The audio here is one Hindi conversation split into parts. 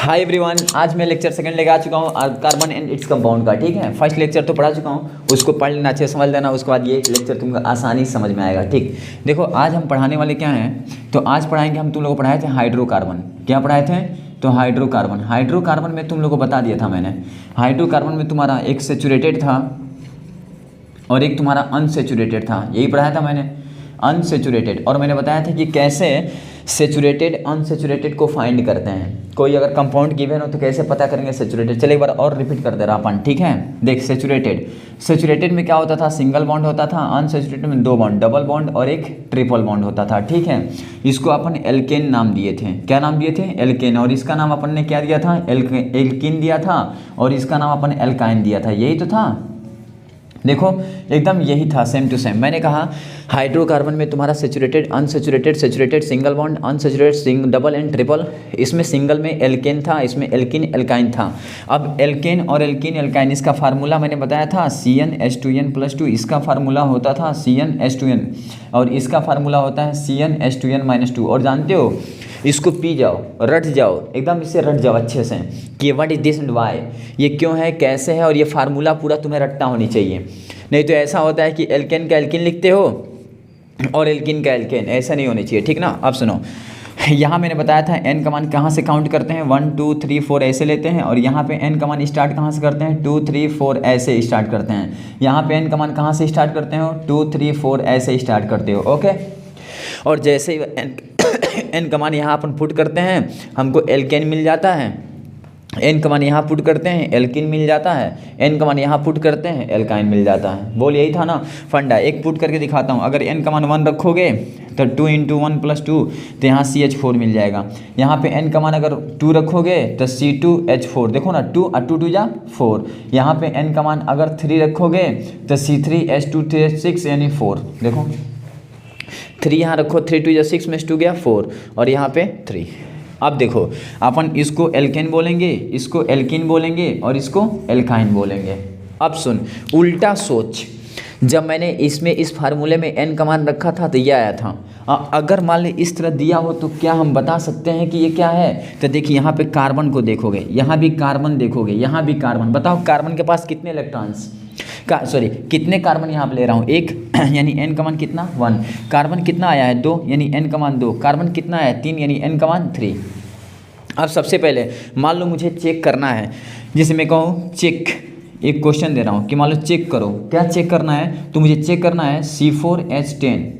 हाय एवरीवन, आज मैं लेक्चर सेकंड लेके आ चुका हूँ कार्बन एंड इट्स कंपाउंड का। ठीक है, फर्स्ट लेक्चर तो पढ़ा चुका हूँ, उसको पढ़ लेना, अच्छे समझ लेना, उसके बाद ये लेक्चर तुमको आसानी से समझ में आएगा। ठीक, देखो आज हम पढ़ाने वाले क्या हैं, तो आज पढ़ाएंगे हम तुम लोगों को पढ़ाए थे हाइड्रोकार्बन। क्या पढ़ाए थे? तो हाइड्रोकार्बन। हाइड्रोकार्बन में तुम लोगों को बता दिया था मैंने, हाइड्रोकार्बन में तुम्हारा एक सेचुरेटेड था और एक तुम्हारा अनसेचुरेटेड था, यही पढ़ाया था मैंने, अनसेचुरेटेड। और मैंने बताया था कि कैसे सेचुरेटेड अनसेचुरेटेड को फाइंड करते हैं। कोई अगर कंपाउंड गिवन हो तो कैसे पता करेंगे सेचुरेटेड। चलिए एक बार और रिपीट कर दे रहा अपन। ठीक है, देख सेचुरेटेड में क्या होता था, सिंगल बॉन्ड होता था। अनसेचुरेटेड में दो बॉन्ड, डबल बॉन्ड और एक ट्रिपल बॉन्ड होता था। ठीक है, इसको अपन एल्केन नाम दिए थे। क्या नाम दिए थे? एल्केन। और इसका नाम अपन ने क्या दिया था? एल्किन दिया था। और इसका नाम अपन एल्काइन दिया था, यही तो था। देखो एकदम यही था, सेम टू सेम। मैंने कहा हाइड्रोकार्बन में तुम्हारा saturated unsaturated, saturated single bond, unsaturated double and triple. इसमें सिंगल में एल्केन था, इसमें एल्किन एल्काइन था। अब एल्केन और एल्किन एल्काइन, इसका फार्मूला मैंने बताया था CnH2n+2। इसका फार्मूला होता था CnH2n और इसका फार्मूला होता है CnH2n-2। और जानते हो, इसको पी जाओ, रट जाओ, एकदम इसे रट जाओ अच्छे से कि what is this and why, ये क्यों है, कैसे है, और ये फार्मूला पूरा तुम्हें रटना होनी चाहिए। नहीं तो ऐसा होता है कि एल्केन का एल्किन लिखते हो और एल्किन का एल्केन, ऐसा नहीं होनी चाहिए। ठीक ना। अब सुनो, यहाँ मैंने बताया था एन का मान कहाँ से काउंट करते हैं, 1 2 3 4 ऐसे लेते हैं। और यहाँ पे एन का मान स्टार्ट कहाँ से करते हैं, 2 3 4 ऐसे स्टार्ट करते हैं। यहाँ पे एन का मान कहाँ से स्टार्ट करते हो, 2 3 4 ऐसे स्टार्ट करते हो। ओके, और जैसे ही एन का मान यहाँ अपन पुट करते हैं, हमको एल्केन मिल जाता है। एन का मान यहाँ पुट करते हैं, एल्किन मिल जाता है। एन का मान यहाँ पुट करते हैं, एल्काइन मिल जाता है। बोल यही था ना फंडा। एक पुट करके दिखाता हूँ। अगर एन का मान 1 रखोगे तो 2 × 1 + 2, तो यहाँ CH4 मिल जाएगा। यहाँ पे एन का मान अगर 2 रखोगे तो C2H4, देखो ना, 2 और 2 = 4। यहाँ पे एन का मान अगर 3 रखोगे तो C3H2 यानी 4। देखो 3 यहाँ रखो, 3 2 = 6 में 2 गया 4 और यहाँ पे 3। अब देखो अपन इसको एल्केन बोलेंगे, इसको एल्किन बोलेंगे और इसको एल्काइन बोलेंगे। अब सुन, उल्टा सोच, जब मैंने इसमें इस फार्मूले में एन का मान रखा था तो ये आया था। अगर मान ली इस तरह दिया हो तो क्या हम बता सकते हैं कि ये क्या है? तो देखिए यहाँ पे कार्बन को देखोगे, यहाँ भी कार्बन देखोगे, यहाँ भी कार्बन। बताओ कार्बन के पास कितने इलेक्ट्रॉन्स कितने कार्बन यहाँ पे ले रहा हूँ, 1 यानी एन का मान कितना, 1। कार्बन कितना आया है, 2 यानी एन का मान 2। कार्बन कितना आया है, 3 यानी एन का मान 3। अब सबसे पहले मान लो मुझे चेक करना है, जिसे मैं कहूँ चेक, एक क्वेश्चन दे रहा हूँ कि मान लो चेक करो। क्या चेक करना है? तो मुझे चेक करना है C4H10।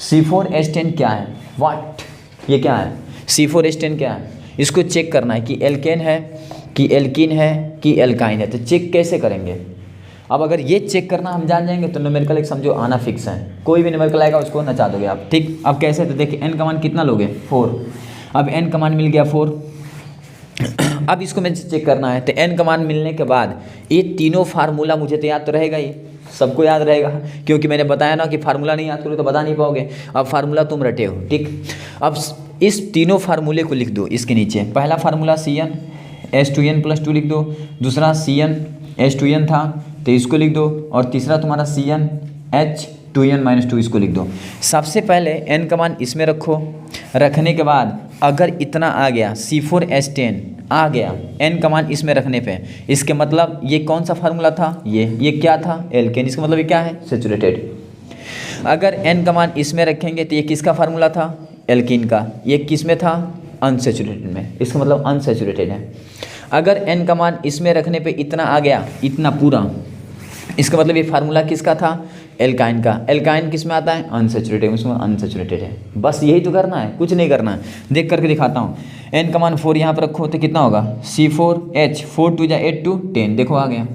C4H10 क्या है, व्हाट, ये क्या है, C4H10 क्या है, इसको चेक करना है कि एल्केन है कि एल्किन है कि एल्काइन है। तो चेक कैसे करेंगे? अब अगर ये चेक करना हम जान जाएंगे तो न्यूमेरिकल एक समझो आना फिक्स है। कोई भी न्यूमेरिकल आएगा उसको नचा दोगे आप। ठीक, अब कैसे? तो देखिए एन का मान कितना लोगे, 4। अब एन का मान मिल गया 4। अब इसको मुझे चेक करना है, तो एन का मान मिलने के बाद ये तीनों फार्मूला मुझे तो याद तो रहेगा ही, सबको याद रहेगा, क्योंकि मैंने बताया ना कि फार्मूला नहीं याद करो तो बता नहीं पाओगे। अब फार्मूला तुम रटे हो। ठीक, अब इस तीनों फार्मूले को लिख दो इसके नीचे। पहला फार्मूला CnH2n+2 लिख दो, दूसरा CnH2n था तो इसको लिख दो, और तीसरा तुम्हारा CnH2n-2 इसको लिख दो। सबसे पहले एन का मान इसमें रखो, रखने के बाद अगर इतना आ गया, C4H10 आ गया एन का मान इसमें रखने पे, इसके मतलब ये कौन सा फार्मूला था, ये क्या था, एल्केन। इसका मतलब ये क्या है, सेचुरेटेड। अगर एन का मान इसमें रखेंगे तो ये किसका फार्मूला था, एल्किन का। ये किस में था, अनसेचुरेटेड में, इसका मतलब अनसेचुरेटेड है। अगर एन का मान इसमें रखने पे इतना आ गया, इतना पूरा, इसका मतलब ये फार्मूला किसका था, एल्काइन का। एल्काइन किस में आता है, अनसेचुरेटेड, इसमें अनसेचुरेटेड है। बस यही तो करना है, कुछ नहीं करना है। देख करके दिखाता हूँ। एन का मान 4 यहाँ पर रखो तो कितना होगा, C4H, 4 2 = 8 2 10, देखो आ गया।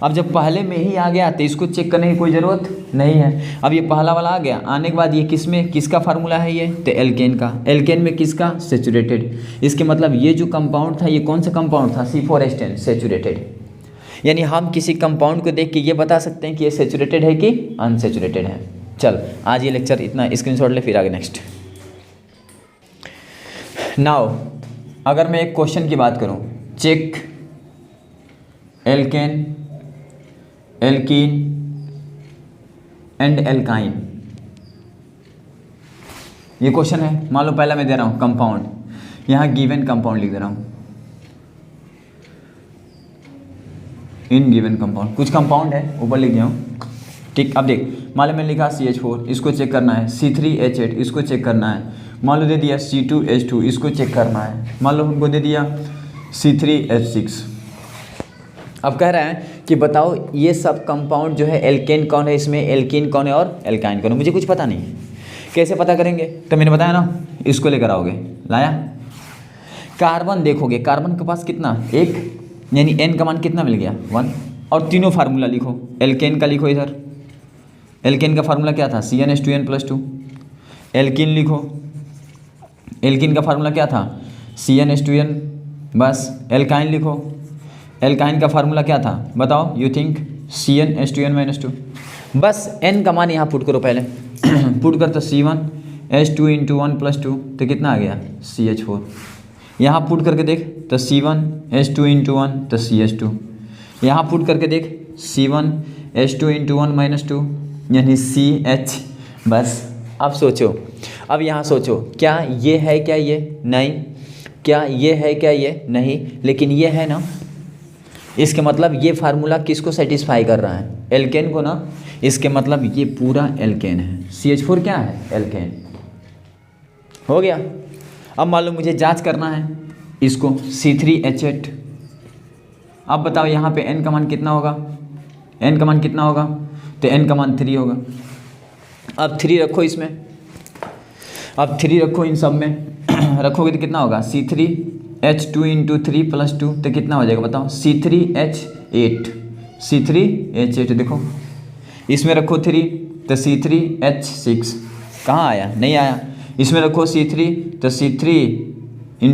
अब जब पहले में ही आ गया तो इसको चेक करने की कोई ज़रूरत नहीं है। अब ये पहला वाला आ गया, आने के बाद ये किस में, किसका फार्मूला है ये, तो एल्केन का। एल्केन में किसका, सेचुरेटेड। इसके मतलब ये जो कंपाउंड था ये कौन सा कंपाउंड था, C4H10, सेचुरेटेड। यानी हम किसी कंपाउंड को देख के ये बता सकते हैं कि ये सेचुरेटेड है कि अनसेचुरेटेड है। चल आज ये लेक्चर इतना, स्क्रीनशॉट ले, फिर आगे नेक्स्ट। नाउ अगर मैं एक क्वेश्चन की बात करूं, check alkane, alkene and alkyne, ये क्वेश्चन है। मान लो पहला मैं दे रहा हूँ कंपाउंड, यहाँ गिवन कंपाउंड लिख दे रहा हूँ, इन गिवन कंपाउंड, कुछ कंपाउंड है ऊपर लिख दिया हूँ, ठीक। अब देख, मान लो मैंने लिखा CH4, इसको चेक करना है, C3H8 इसको चेक करना है, मान लो दे दिया C2H2 इसको चेक करना है, मान लो हमको दे दिया C3H6। अब कह रहा है कि बताओ ये सब कंपाउंड जो है एल्केन कौन है, इसमें एल्कीन कौन है और एल्काइन कौन है, मुझे कुछ पता नहीं है, कैसे पता करेंगे? तो मैंने बताया ना, इसको लेकर आओगे, लाया। कार्बन देखोगे, कार्बन के पास कितना, एक, यानी N का मान कितना मिल गया, 1। और तीनों फार्मूला लिखो, एल्केन का लिखो इधर, एल्केन का फार्मूला क्या था, CnH2n+2। एल्कीन लिखो, एल्कीन का फार्मूला क्या था, CnH2n। बस एल्काइन लिखो, एल्काइन का फार्मूला क्या था बताओ, यू थिंक, CnH2n-2। बस N का मान यहाँ पुट करो पहले पुट कर, तो C1H2 × 1+2 तो कितना आ गया, CH4। यहाँ पुट करके देख, तो C1H2 × 1 तो CH2। यहाँ पुट करके देख, C1H2 × 1 - 2 यानी CH। बस अब सोचो, अब यहाँ सोचो, क्या ये है, क्या ये नहीं, क्या ये है, क्या ये नहीं, लेकिन ये है ना, इसके मतलब ये फार्मूला किसको सेटिस्फाई कर रहा है, एल्केन को ना, इसके मतलब ये पूरा एल्केन है। CH4 क्या है, एल्केन। हो गया। अब मान लो मुझे जांच करना है इसको, C3H8। अब बताओ यहाँ पे N का मान कितना होगा, N का मान कितना होगा, तो N का मान 3 होगा। अब 3 रखो इसमें, अब 3 रखो इन सब में रखोगे तो कितना होगा, C3H2 × 3+2 तो कितना हो जाएगा बताओ, C3H8, C3H8 देखो, इसमें रखो 3 तो C3H6, कहाँ आया, नहीं आया। इसमें रखो C3 तो C3 ×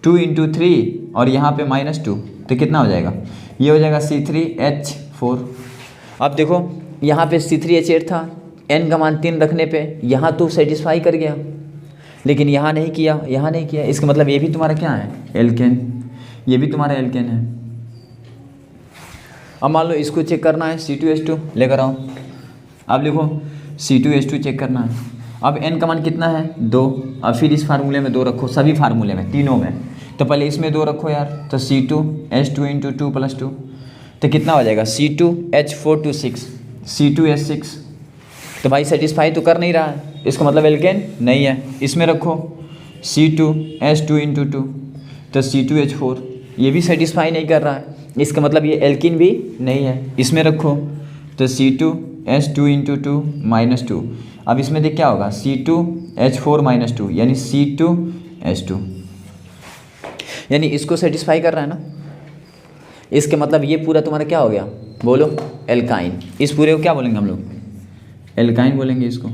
2 × 3 और यहाँ पे -2 तो कितना हो जाएगा, ये हो जाएगा C3H4। अब देखो यहाँ पे C3H8 था, N का मान 3 रखने पे यहाँ तो सेटिस्फाई कर गया, लेकिन यहाँ नहीं किया, यहाँ नहीं किया, इसका मतलब ये भी तुम्हारा क्या है, एल्केन, ये भी तुम्हारा एल्केन है। अब मान लो इसको चेक करना है, C2H2 लेकर आओ। अब लिखो C2H2 चेक करना है। अब N का मान कितना है, 2। अब फिर इस फार्मूले में 2 रखो, सभी फार्मूले में, तीनों में। तो पहले इसमें 2 रखो यार, तो C2H2 × 2+2 तो कितना हो जाएगा, C2H4 to 6, C2H6। तो भाई सेटिस्फाई तो कर नहीं रहा है, इसका मतलब एल्केन नहीं है। इसमें रखो C2H2 × 2 तो C2H4, ये भी सेटिस्फाई नहीं कर रहा है, इसका मतलब ये एल्कीन भी नहीं है। इसमें रखो तो C2H2 × 2 - 2। अब इसमें देख क्या होगा, C2H4 - 2 यानी C2H2, यानी इसको सेटिस्फाई कर रहा है ना, इसके मतलब ये पूरा तुम्हारा क्या हो गया, बोलो, एल्काइन। इस पूरे को क्या बोलेंगे हम लोग, एल्काइन बोलेंगे इसको,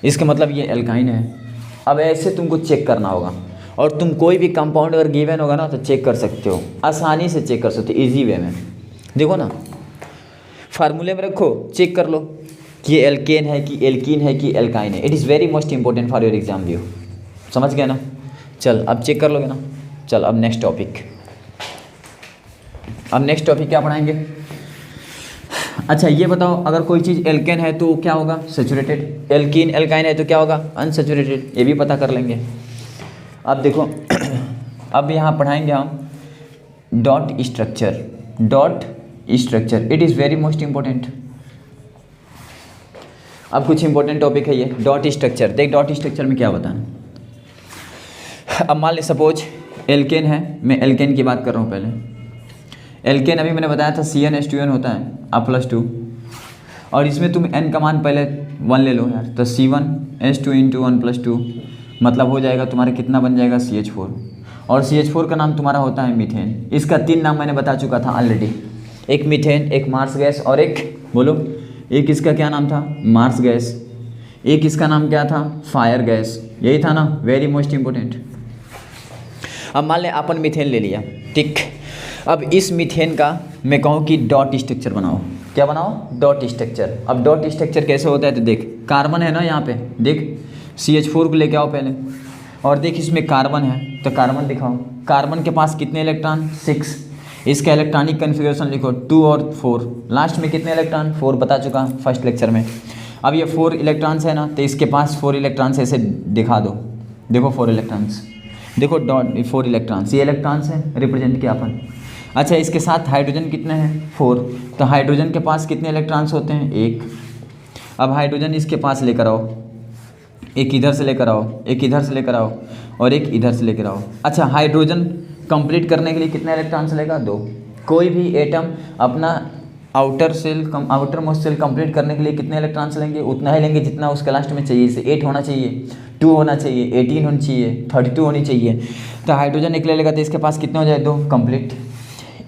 इसका मतलब ये एल्काइन है। अब ऐसे तुमको चेक करना होगा, और तुम कोई भी कंपाउंड अगर गिवन होगा ना तो चेक कर सकते हो, आसानी से चेक कर सकते हो, इजी वे में। देखो ना, फार्मूले में रखो, चेक कर लो कि ये एल्केन है कि एल्कीन है कि एल्काइन है। It is very most important for your exam view, समझ गया ना। चल अब चेक कर लोगे ना। चल अब नेक्स्ट टॉपिक, अब नेक्स्ट टॉपिक क्या पढ़ाएंगे। अच्छा ये बताओ, अगर कोई चीज़ एल्केन है तो क्या होगा, सैचुरेटेड, एल्कीन एल्काइन है तो क्या होगा, अनसैचुरेटेड, ये भी पता कर लेंगे। अब देखो अब यहाँ पढ़ाएंगे हम dot structure, dot structure, it is very most important. अब कुछ इंपॉर्टेंट टॉपिक है ये डॉट स्ट्रक्चर। देख डॉट स्ट्रक्चर में क्या बताना। अब मान ले सपोज एल्केन है, मैं एल्केन की बात कर रहा हूँ पहले। एल्केन अभी मैंने बताया था CnH2n होता है +2, और इसमें तुम n का मान पहले 1 ले लो यार, तो C1H2 × 1+2 मतलब हो जाएगा तुम्हारा कितना बन जाएगा, CH4। और CH4 का नाम तुम्हारा होता है मीथेन। इसका 3 नाम मैंने बता चुका था ऑलरेडी, एक मीथेन, एक मार्स गैस और एक, बोलो, एक इसका क्या नाम था, मार्स गैस, एक इसका नाम क्या था, फायर गैस, यही था ना, वेरी मोस्ट इंपॉर्टेंट। अब मान लें अपन मीथेन ले लिया, ठीक। अब इस मीथेन का मैं कहूँ कि डॉट स्ट्रक्चर बनाओ, क्या बनाओ, डॉट स्ट्रक्चर। अब डॉट स्ट्रक्चर कैसे होता है तो देख, कार्बन है ना यहाँ पे, देख CH4 को लेके आओ पहले, और देख इसमें कार्बन है तो कार्बन दिखाओ। कार्बन के पास कितने इलेक्ट्रॉन, 6। इसका इलेक्ट्रॉनिक कन्फिगरेशन लिखो 2 और 4। लास्ट में कितने इलेक्ट्रॉन, 4 बता चुका फर्स्ट लेक्चर में। अब ये 4 इलेक्ट्रॉन्स है ना, तो इसके पास 4 इलेक्ट्रॉन्स ऐसे दिखा दो। देखो 4 इलेक्ट्रॉन्स, देखो डॉट 4 इलेक्ट्रॉन्स, ये इलेक्ट्रॉन्स है रिप्रेजेंट किया अपन। अच्छा इसके साथ हाइड्रोजन कितने हैं 4, तो हाइड्रोजन के पास कितने इलेक्ट्रॉन्स होते हैं 1। अब हाइड्रोजन इसके पास लेकर आओ, एक इधर से लेकर आओ, एक इधर से लेकर आओ और एक इधर से लेकर आओ। अच्छा हाइड्रोजन कंप्लीट करने के लिए कितने इलेक्ट्रॉन्स लेगा 2। कोई भी एटम अपना आउटर मोस्ट सेल कंप्लीट करने के लिए कितने इलेक्ट्रॉन्स लेंगे, उतना ही लेंगे जितना उसके लास्ट में चाहिए। इसे 8 होना चाहिए, 2 होना चाहिए, 18 होनी चाहिए, 32 होनी चाहिए। तो हाइड्रोजन एक ले लेगा तो इसके पास कितने हो जाए 2 कंप्लीट।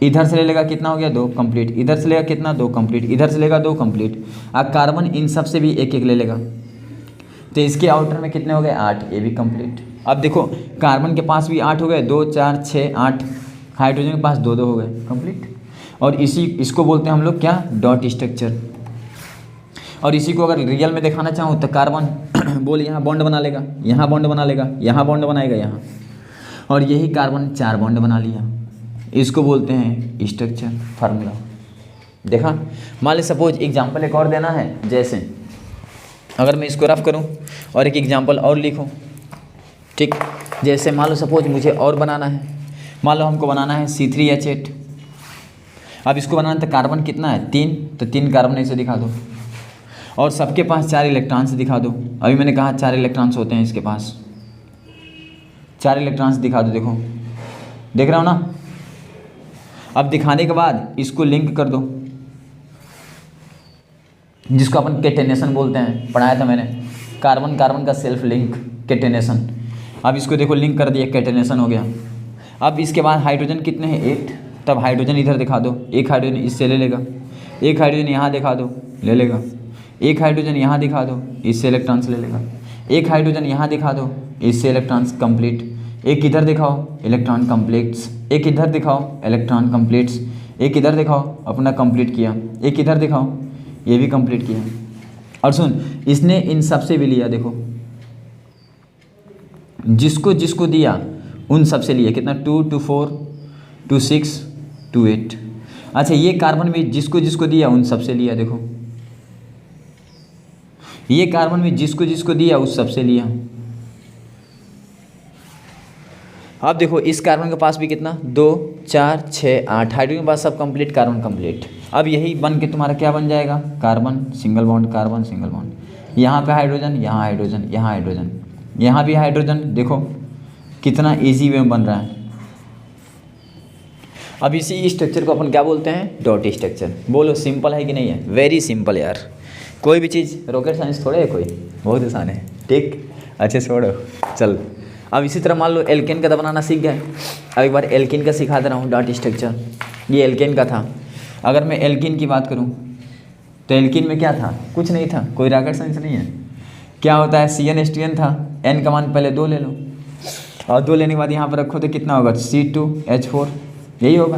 इधर से ले लेगा कितना हो गया 2 कंप्लीट, इधर से लेगा कितना 2 कंप्लीट, इधर से लेगा 2 कंप्लीट। अब कार्बन इन सब से भी एक एक ले लेगा, तो इसके आउटर में कितने हो गए 8, ये भी कंप्लीट। अब देखो कार्बन के पास भी 8 हो गए, 2 4 6 8, हाइड्रोजन के पास 2 2 हो गए कंप्लीट। और इसको बोलते हैं हम लोग क्या, डॉट स्ट्रक्चर। और इसी को अगर रियल में दिखाना चाहूँ तो कार्बन बोल यहाँ बॉन्ड बना लेगा, यहाँ बॉन्ड बना लेगा, यहाँ बॉन्ड बनाएगा यहाँ, और यही कार्बन 4 बॉन्ड बना लिया। इसको बोलते हैं स्ट्रक्चर फार्मूला। देखा, मान ली सपोज एग्जाम्पल एक और देना है, जैसे अगर मैं इसको रफ करूं और एक एग्जाम्पल और लिखूं, ठीक, जैसे मान लो सपोज मुझे और बनाना है, मान लो हमको बनाना है C3H8। अब इसको बनाना तो कार्बन कितना है 3, तो 3 कार्बन ऐसे दिखा दो और सबके पास 4 इलेक्ट्रॉन्स दिखा दो। अभी मैंने कहा 4 इलेक्ट्रॉन्स होते हैं इसके पास, 4 इलेक्ट्रॉन्स दिखा दो। देखो देख रहे हो ना। अब दिखाने के बाद इसको लिंक कर दो, जिसको अपन केटेनेशन बोलते हैं, पढ़ाया था मैंने, कार्बन कार्बन का सेल्फ लिंक केटेनेशन। अब इसको देखो लिंक कर दिया, केटेनेशन हो गया। अब इसके बाद हाइड्रोजन कितने हैं 8, तब हाइड्रोजन इधर दिखा दो, एक हाइड्रोजन इससे ले लेगा, एक हाइड्रोजन यहाँ दिखा दो ले लेगा, एक हाइड्रोजन यहाँ दिखा दो इससे इलेक्ट्रॉन्स ले लेगा, एक हाइड्रोजन यहाँ दिखा दो इससे इलेक्ट्रॉन्स कंप्लीट, एक इधर दिखाओ इलेक्ट्रॉन कंप्लीट्स, एक इधर दिखाओ इलेक्ट्रॉन कंप्लीट्स, एक इधर दिखाओ अपना कंप्लीट किया, एक इधर दिखाओ ये भी कंप्लीट किया। और सुन, इसने इन सब से भी लिया, देखो जिसको जिसको दिया उन सब से लिया, कितना 2 2 4 2 6 2 8। अच्छा ये कार्बन में जिसको जिसको दिया उन सब से लिया, देखो ये कार्बन में जिसको जिसको दिया उस सब से लिया। अब देखो इस कार्बन के पास भी कितना 2 4 6 8, हाइड्रोजन के पास सब कंप्लीट, कार्बन कंप्लीट। अब यही बन के तुम्हारा क्या बन जाएगा, carbon single bond, carbon single bond, यहाँ पे हाइड्रोजन, यहाँ हाइड्रोजन, यहाँ हाइड्रोजन, यहाँ भी हाइड्रोजन। देखो कितना इजी वे में बन रहा है। अब इसी स्ट्रक्चर को अपन क्या बोलते हैं, डॉट स्ट्रक्चर। बोलो सिंपल है कि नहीं है, वेरी सिंपल यार। कोई भी चीज़ रॉकेट साइंस थोड़े है कोई, बहुत आसान है, ठीक। अच्छे छोड़ो, चल। अब इसी तरह मान लो एल्केन का तो बनाना सीख गए, अब एक बार एल्केन का सिखा दे रहा हूँ डॉट स्ट्रक्चर। ये एल्केन का था। अगर मैं एल्केन की बात करूँ तो एल्केन में क्या था, कुछ नहीं था, कोई रॉकेट साइंस नहीं है। क्या होता है, CN था, N का मान पहले 2 ले लो और 2 लेने के बाद यहाँ पर रखो तो कितना होगा C2H4, यही होगा।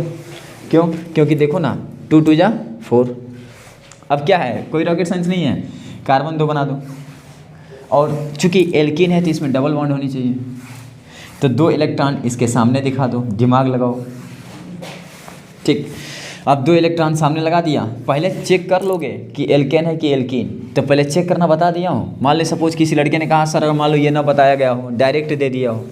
क्यों, क्योंकि देखो ना 2 2 जा 4। अब क्या है, कोई रॉकेट साइंस नहीं है, कार्बन 2 बना दो। और चूंकि एल्कीन है तो इसमें डबल बॉन्ड होनी चाहिए, तो 2 इलेक्ट्रॉन इसके सामने दिखा दो, दिमाग लगाओ, ठीक। अब 2 इलेक्ट्रॉन सामने लगा दिया, पहले चेक कर लोगे कि एल्केन है कि एल्कीन, तो पहले चेक करना बता दिया हूँ। मान लो सपोज किसी लड़के ने कहा सर अगर मान लो ये ना बताया गया हो, डायरेक्ट दे दिया हो,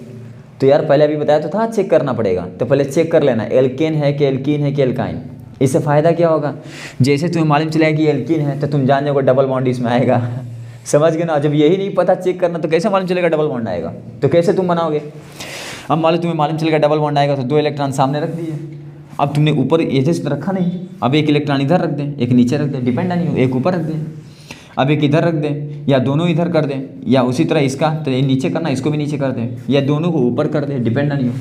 तो यार पहले अभी बताया तो था, चेक करना पड़ेगा, तो पहले चेक कर लेना एल्केन है कि एल्कीन है कि एल्काइन। इससे फ़ायदा क्या होगा, जैसे तुम्हें मालूम चलेगा कि एल्कीन है तो तुम जान जाओगे डबल बॉन्ड इसमें आएगा। समझ गए ना। जब यही नहीं पता चेक करना तो कैसे मालूम चलेगा डबल बॉन्ड आएगा, तो कैसे तुम बनाओगे। अब मान लो तुम्हें मालूम चलेगा डबल बॉन्ड आएगा, तो 2 इलेक्ट्रॉन सामने रख दिए। अब तुमने ऊपर ऐसे तो रखा नहीं, अब एक इलेक्ट्रॉन इधर रख दें, एक नीचे रख दें, डिपेंड नहीं हो, एक ऊपर रख दें, अब एक इधर रख दें, या दोनों इधर कर दें, या उसी तरह इसका तो ये नीचे करना, इसको भी नीचे कर दें, या दोनों को ऊपर कर दें, डिपेंड नहीं हो।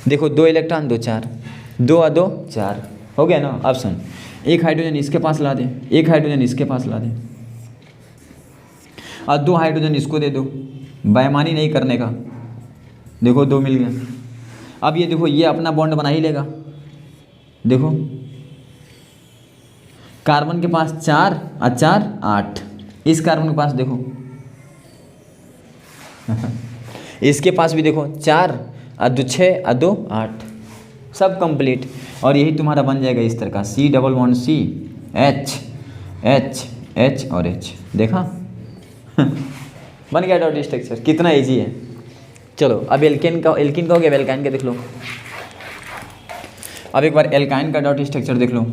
देखो 2 इलेक्ट्रॉन 2 4, 2 और 2 4 हो गया ना। ऑप्शन, एक हाइड्रोजन इसके पास ला दें, एक हाइड्रोजन इसके पास ला दें, और 2 हाइड्रोजन इसको दे दो, बेईमानी नहीं करने का। देखो 2 मिल गया। अब ये देखो ये अपना बॉन्ड बना ही लेगा। देखो कार्बन के पास 4 और 4 8, इस कार्बन के पास देखो इसके पास भी देखो 4 और 2 6 और 2 8, सब कंप्लीट। और यही तुम्हारा बन जाएगा इस तरह का C double bond C H H H और H। देखा। बन गया डॉट स्ट्रक्चर, कितना इजी है। चलो अब एल्केन का हो गया, अब एल्काइन का देख लो। अब एक बार एल्काइन का डॉट स्ट्रक्चर देख लो।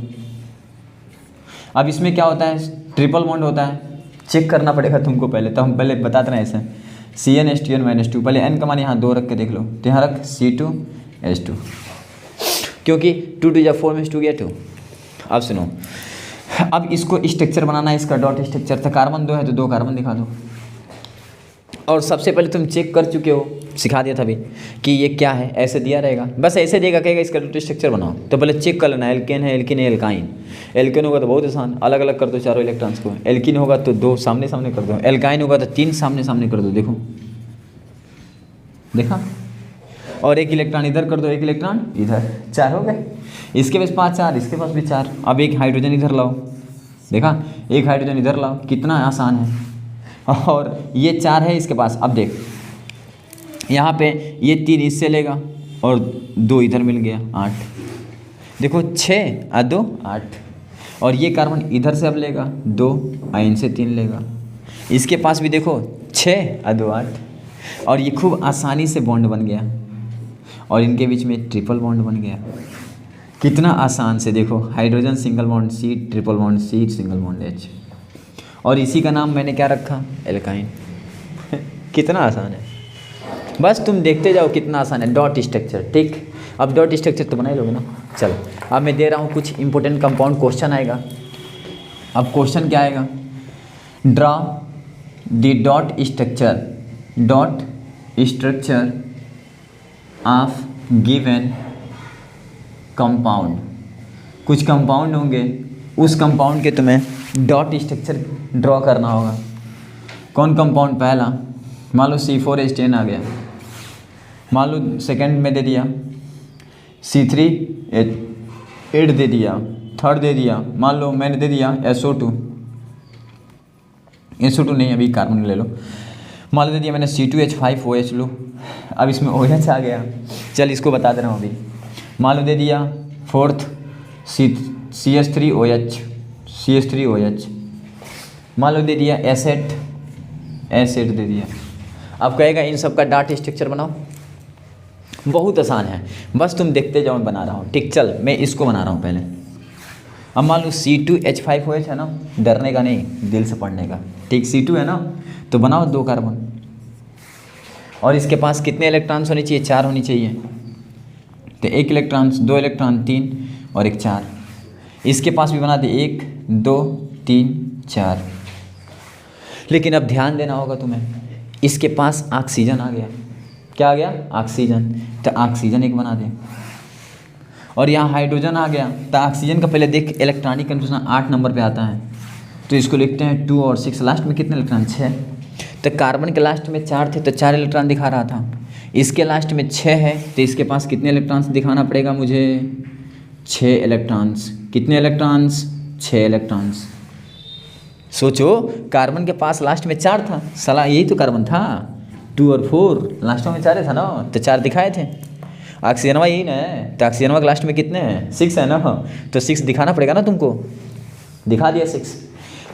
अब इसमें क्या होता है, ट्रिपल बॉन्ड होता है, चेक करना पड़ेगा तुमको पहले, तो हम पहले बताते रहे ऐसे CnH2n-2, पहले n का मान यहाँ 2 रख के देख लो, तो यहाँ रख C2H2, क्योंकि 2 2 4 में 2 गया 2। अब सुनो, अब इसको स्ट्रक्चर बनाना है, इसका डॉट स्ट्रक्चर था, कार्बन 2 है तो 2 कार्बन दिखा दो। और सबसे पहले तुम चेक कर चुके हो, सिखा दिया था अभी कि ये क्या है, ऐसे दिया रहेगा, बस ऐसे देगा, कहेगा इसका डॉट स्ट्रक्चर बनाओ, तो पहले चेक कर लेना, एल्केन है, एल्किन है, एल्काइन। एल्केन होगा तो बहुत आसान, अलग अलग कर दो चारों इलेक्ट्रॉन्स को। एल्किन होगा तो 2 सामने सामने कर दो, एल्काइन होगा तो 3 सामने सामने कर दो। देखो देखा, और 1 इलेक्ट्रॉन इधर कर दो, 1 इलेक्ट्रॉन इधर, 4 हो गए। इसके पास 5 4, इसके पास भी 4। अब 1 हाइड्रोजन इधर लाओ, देखा, 1 हाइड्रोजन इधर लाओ, कितना आसान है। और ये 4 है इसके पास। अब देख यहाँ पे ये 3 इससे लेगा और 2 इधर मिल गया, 8। देखो 6 और 2 8। और ये कार्बन इधर से अब लेगा 2 और इनसे 3 लेगा। इसके पास भी देखो 6 और 2 8। और ये खूब आसानी से बॉन्ड बन गया, और इनके बीच में ट्रिपल बॉन्ड बन गया। कितना आसान से, देखो hydrogen single bond C, triple bond C, single bond H, और इसी का नाम मैंने क्या रखा, एल्काइन। कितना आसान है, बस तुम देखते जाओ कितना आसान है डॉट स्ट्रक्चर। ठीक, अब डॉट स्ट्रक्चर तो बना ही लोगे ना। चलो अब मैं दे रहा हूँ कुछ इंपॉर्टेंट कंपाउंड, क्वेश्चन आएगा। अब क्वेश्चन क्या आएगा, draw the dot structure of given compound. कुछ कंपाउंड होंगे, उस कंपाउंड के तुम्हें डॉट स्ट्रक्चर ड्रॉ करना होगा। कौन कंपाउंड, पहला मान लो C4H10 आ गया, मान लो सेकंड में दे दिया C3H8 दे दिया, थर्ड दे दिया, मान लो मैंने दे दिया SO2 नहीं, अभी कार्बन ले लो, मान लो दे दिया मैंने C2H5OH लो। अब इसमें OH आ गया, चल इसको बता दे रहा हूँ अभी। मान लो दे दिया फोर्थ CH3OH, मान लो दे दिया एसिड दे दिया। अब कहेगा इन सब का डॉट स्ट्रक्चर बनाओ। बहुत आसान है, बस तुम देखते जाओ, मैं बना रहा हूँ। ठीक, चल मैं इसको बना रहा हूँ पहले। अब मान लो C2H5OH है ना, डरने का नहीं, दिल से पढ़ने का। ठीक, C2 है ना, तो बनाओ 2 कार्बन, और इसके पास कितने इलेक्ट्रॉन्स होने चाहिए, 4 होनी चाहिए। तो 1 इलेक्ट्रॉन्स, 2 इलेक्ट्रॉन, 3 और 1 4। इसके पास भी बना दे 1 2 3 4। लेकिन अब ध्यान देना होगा तुम्हें, इसके पास ऑक्सीजन आ गया। क्या आ गया, ऑक्सीजन, तो ऑक्सीजन 1 बना दे। और यहाँ हाइड्रोजन आ गया, तो ऑक्सीजन का पहले देख, इलेक्ट्रॉनिक कन्फर्मेशन 8 नंबर पे आता है, तो इसको लिखते हैं 2 और 6। लास्ट में कितने इलेक्ट्रॉन, 6। तो कार्बन के लास्ट में 4 थे, तो 4 इलेक्ट्रॉन दिखा रहा था। इसके लास्ट में 6 है, तो इसके पास कितने इलेक्ट्रॉन्स दिखाना पड़ेगा मुझे, 6 इलेक्ट्रॉन्स। कितने इलेक्ट्रॉन्स, 6 इलेक्ट्रॉन्स। सोचो, कार्बन के पास लास्ट में 4 था, साला यही तो कार्बन था, 2 और 4, लास्ट में 4 था ना, तो 4 दिखाए थे। ऑक्सीजनवा यही ना है, तो ऑक्सीजनवा के लास्ट में कितने हैं, 6 है ना, तो 6 दिखाना पड़ेगा ना तुमको, दिखा दिया 6।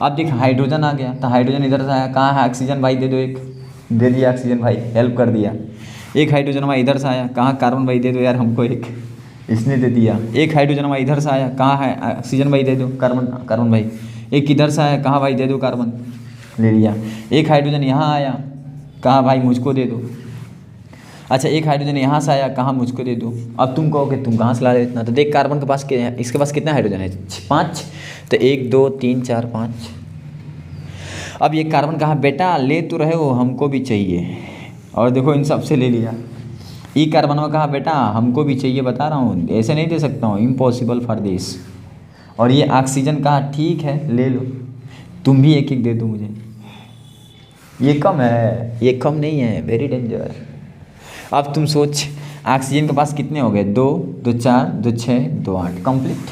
अब देख हाइड्रोजन आ गया, तो हाइड्रोजन इधर से आया, कहाँ है ऑक्सीजन भाई, दे दो 1, दे दिया ऑक्सीजन भाई, हेल्प कर दिया। 1 हाइड्रोजन भाई इधर से आया, कहाँ कार्बन भाई, दे दो यार हमको 1, इसने दे दिया। 1 हाइड्रोजन भाई इधर से आया, कहाँ है ऑक्सीजन भाई, दे दो कार्बन भाई। 1 इधर से आया, कहाँ भाई, दे दो कार्बन, ले लिया। 1 हाइड्रोजन यहाँ आया, कहाँ भाई मुझको दे दो। अच्छा, 1 हाइड्रोजन यहाँ से आया, कहाँ मुझको दे दो। अब तुम कहोगे तुम कहाँ से ला रहे इतना, तो देख कार्बन के पास इसके पास कितना हाइड्रोजन है, 5, तो 1 2 3 4 5। अब ये कार्बन कहाँ, बेटा ले तो रहे हो, हमको भी चाहिए, और देखो इन सब से ले लिया। ई कार्बन में कहा, बेटा हमको भी चाहिए, बता रहा हूँ, ऐसे नहीं दे सकता हूँ, इम्पॉसिबल फॉर दिस। और ये ऑक्सीजन कहा, ठीक है ले लो, तुम भी 1 1 दे दो मुझे। ये कम है, ये कम नहीं है, वेरी डेंजर। अब तुम सोच, ऑक्सीजन के पास कितने हो गए, 2 2 4 2 6 2 8, complete.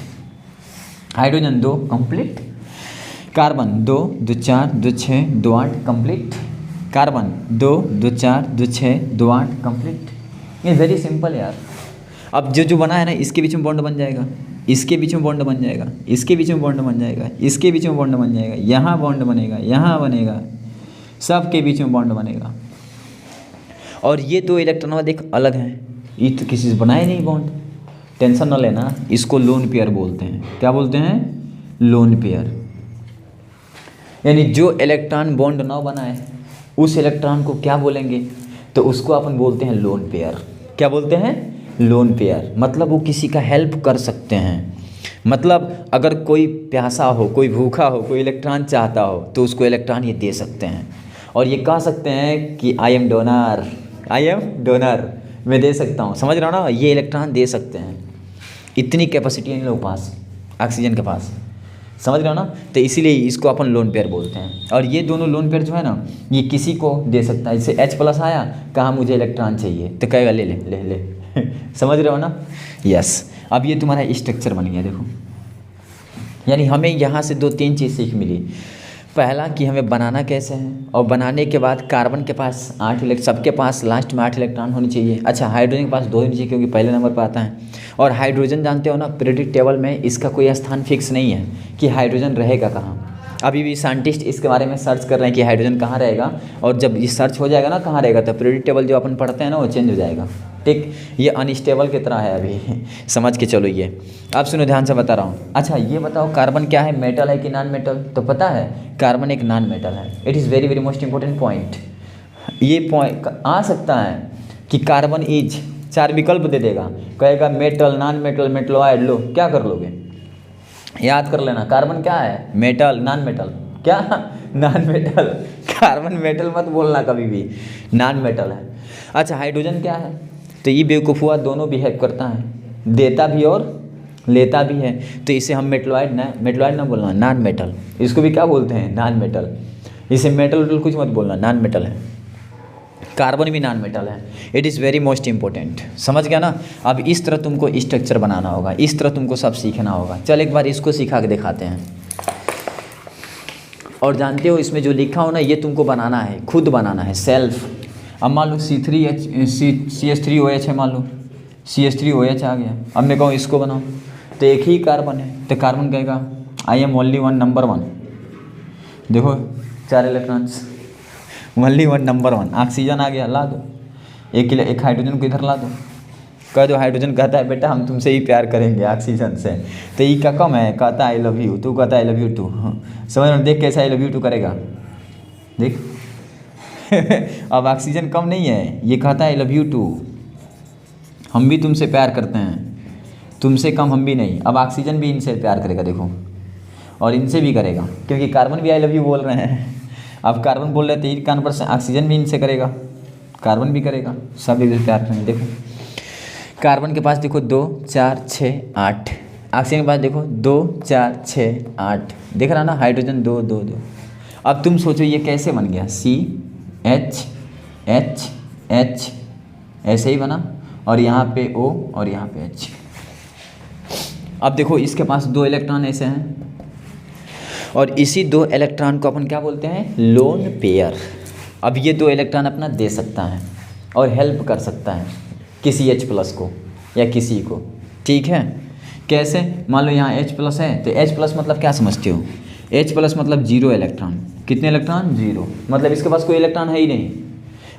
Hydrogen 2, complete. Carbon 2 2 4 2 6 2 8, complete. Carbon 2 2 4 2 6 2 8, complete. ये वेरी सिंपल यार। अब जो बना है ना, इसके बीच में बॉन्ड बन जाएगा, इसके बीच में बॉन्ड बन जाएगा, इसके बीच में बॉन्ड बन जाएगा, इसके बीच में बॉन्ड बन जाएगा, यहाँ बॉन्ड बनेगा, यहाँ बनेगा, सब के बीच में बॉन्ड बनेगा। और ये दो इलेक्ट्रॉन देख अलग हैं, ये तो किसी से बनाए नहीं बॉन्ड, टेंशन ना लेना। इसको लोन पेयर बोलते हैं। क्या बोलते हैं? Lone pair. यानी जो इलेक्ट्रॉन बॉन्ड ना बनाए उस इलेक्ट्रॉन को क्या बोलेंगे? तो उसको अपन बोलते हैं लोन पेयर। क्या बोलते हैं? Lone pair. मतलब वो किसी का हेल्प कर सकते हैं। मतलब अगर कोई प्यासा हो, कोई भूखा हो, कोई इलेक्ट्रॉन चाहता हो तो उसको इलेक्ट्रॉन ये दे सकते हैं और ये कह सकते हैं कि I am donor, I am donor, मैं दे सकता हूँ। समझ रहा हो ना? ये इलेक्ट्रॉन दे सकते हैं, इतनी कैपेसिटी है इन लोगों के पास, ऑक्सीजन के पास। समझ रहे हो ना? तो इसीलिए इसको अपन लोन पेयर बोलते हैं। और ये दोनों लोन पेयर जो है ना, ये किसी को दे सकता है। जैसे H+ आया, कहा मुझे इलेक्ट्रॉन चाहिए, तो कहेगा ले ले ले ले समझ रहे हो ना? यस। अब ये तुम्हारा स्ट्रक्चर बन गया। देखो, यानी हमें यहाँ से 2-3 चीज़ सीख मिली। पहला कि हमें बनाना कैसे है, और बनाने के बाद कार्बन के पास 8 इलेक्ट्रॉन, सबके पास लास्ट में 8 इलेक्ट्रॉन होनी चाहिए। अच्छा, हाइड्रोजन के पास 2 होनी चाहिए क्योंकि पहले नंबर पर आता है। और हाइड्रोजन जानते हो ना, पीरियोडिक टेबल में इसका कोई स्थान फिक्स नहीं है कि हाइड्रोजन रहेगा कहाँ। अभी भी साइंटिस्ट इसके बारे में सर्च कर रहे हैं कि हाइड्रोजन कहाँ रहेगा, और जब ये सर्च हो जाएगा ना कहाँ रहेगा, तो पीरियोडिक टेबल जो अपन पढ़ते हैं ना वो चेंज हो जाएगा। ठीक, ये अनस्टेबल की तरह है अभी समझ के चलो। ये अब सुनो, ध्यान से बता रहा हूँ। अच्छा, ये बताओ कार्बन क्या है, मेटल है कि नॉन मेटल? तो पता है कार्बन एक नॉन मेटल है। It is very very most important point. ये पॉइंट आ सकता है कि कार्बन इज 4 विकल्प दे देगा, कहेगा मेटल, नॉन मेटल, मेटलॉइड। लो, क्या कर लोगे? याद कर लेना, कार्बन क्या है? Metal, non metal. क्या? Non metal. कार्बन मेटल मत बोलना कभी भी, नॉन मेटल है। अच्छा, हाइड्रोजन क्या है? तो ये बेवकूफ़ुआ दोनों बिहेव करता है, देता भी और लेता भी है। तो इसे हम मेटलॉइड ना बोलना, नॉन मेटल। इसको भी क्या बोलते हैं? Non metal. इसे मेटल कुछ मत बोलना, नॉन मेटल है। कार्बन भी नॉन मेटल है। It is very most important. समझ गया ना? अब इस तरह तुमको स्ट्रक्चर बनाना होगा, इस तरह तुमको सब सीखना होगा। चल एक बार इसको सिखा के दिखाते हैं। और जानते हो इसमें जो लिखा हो ना, ये तुमको बनाना है, खुद बनाना है, सेल्फ। अब मान लो CH3OH है, मान लो CH3OH आ गया। अब मैं कहूँ इसको बनाओ, तो एक ही कार्बन है, तो कार्बन कहेगा I am only one, number 1। देखो 4 electrons, only one, number 1। Oxygen आ गया, ला दो। एक हाइड्रोजन को इधर ला दो, कह दो। हाइड्रोजन कहता है बेटा हम तुमसे ही प्यार करेंगे ऑक्सीजन से। तो ये क्या कम है? कहता है आई लव यू, तू कहता है आई लव यू टू। समझ रहे? देख कैसे आई लव यू टू करेगा, देख अब ऑक्सीजन कम नहीं है, ये कहता है आई लव यू टू, हम भी तुमसे प्यार करते हैं, तुमसे कम हम भी नहीं। अब ऑक्सीजन भी इनसे प्यार करेगा, देखो, और इनसे भी करेगा क्योंकि कार्बन भी आई लव यू बोल रहे हैं। अब कार्बन बोल रहे थे एक कान पर से, ऑक्सीजन भी इनसे करेगा, कार्बन भी करेगा, सब एक दूसरे प्यार करेंगे। देखो कार्बन के पास देखो 2, 4, 6, 8। ऑक्सीजन के पास देखो 2, 4, 6, 8। देख रहा ना? हाइड्रोजन 2, 2, 2। अब तुम सोचो ये कैसे बन गया? CH ऐसे ही बना, और यहाँ पे O और यहाँ पे H। अब देखो इसके पास 2 इलेक्ट्रॉन ऐसे हैं, और इसी 2 इलेक्ट्रॉन को अपन क्या बोलते हैं? Lone pair. अब ये 2 इलेक्ट्रॉन अपना दे सकता है और हेल्प कर सकता है किसी H+ को या किसी को। ठीक है? कैसे? मान लो यहाँ H+ है, तो H+ मतलब क्या समझते हो? H+ मतलब 0 इलेक्ट्रॉन। कितने इलेक्ट्रॉन? 0। मतलब इसके पास कोई इलेक्ट्रॉन है ही नहीं।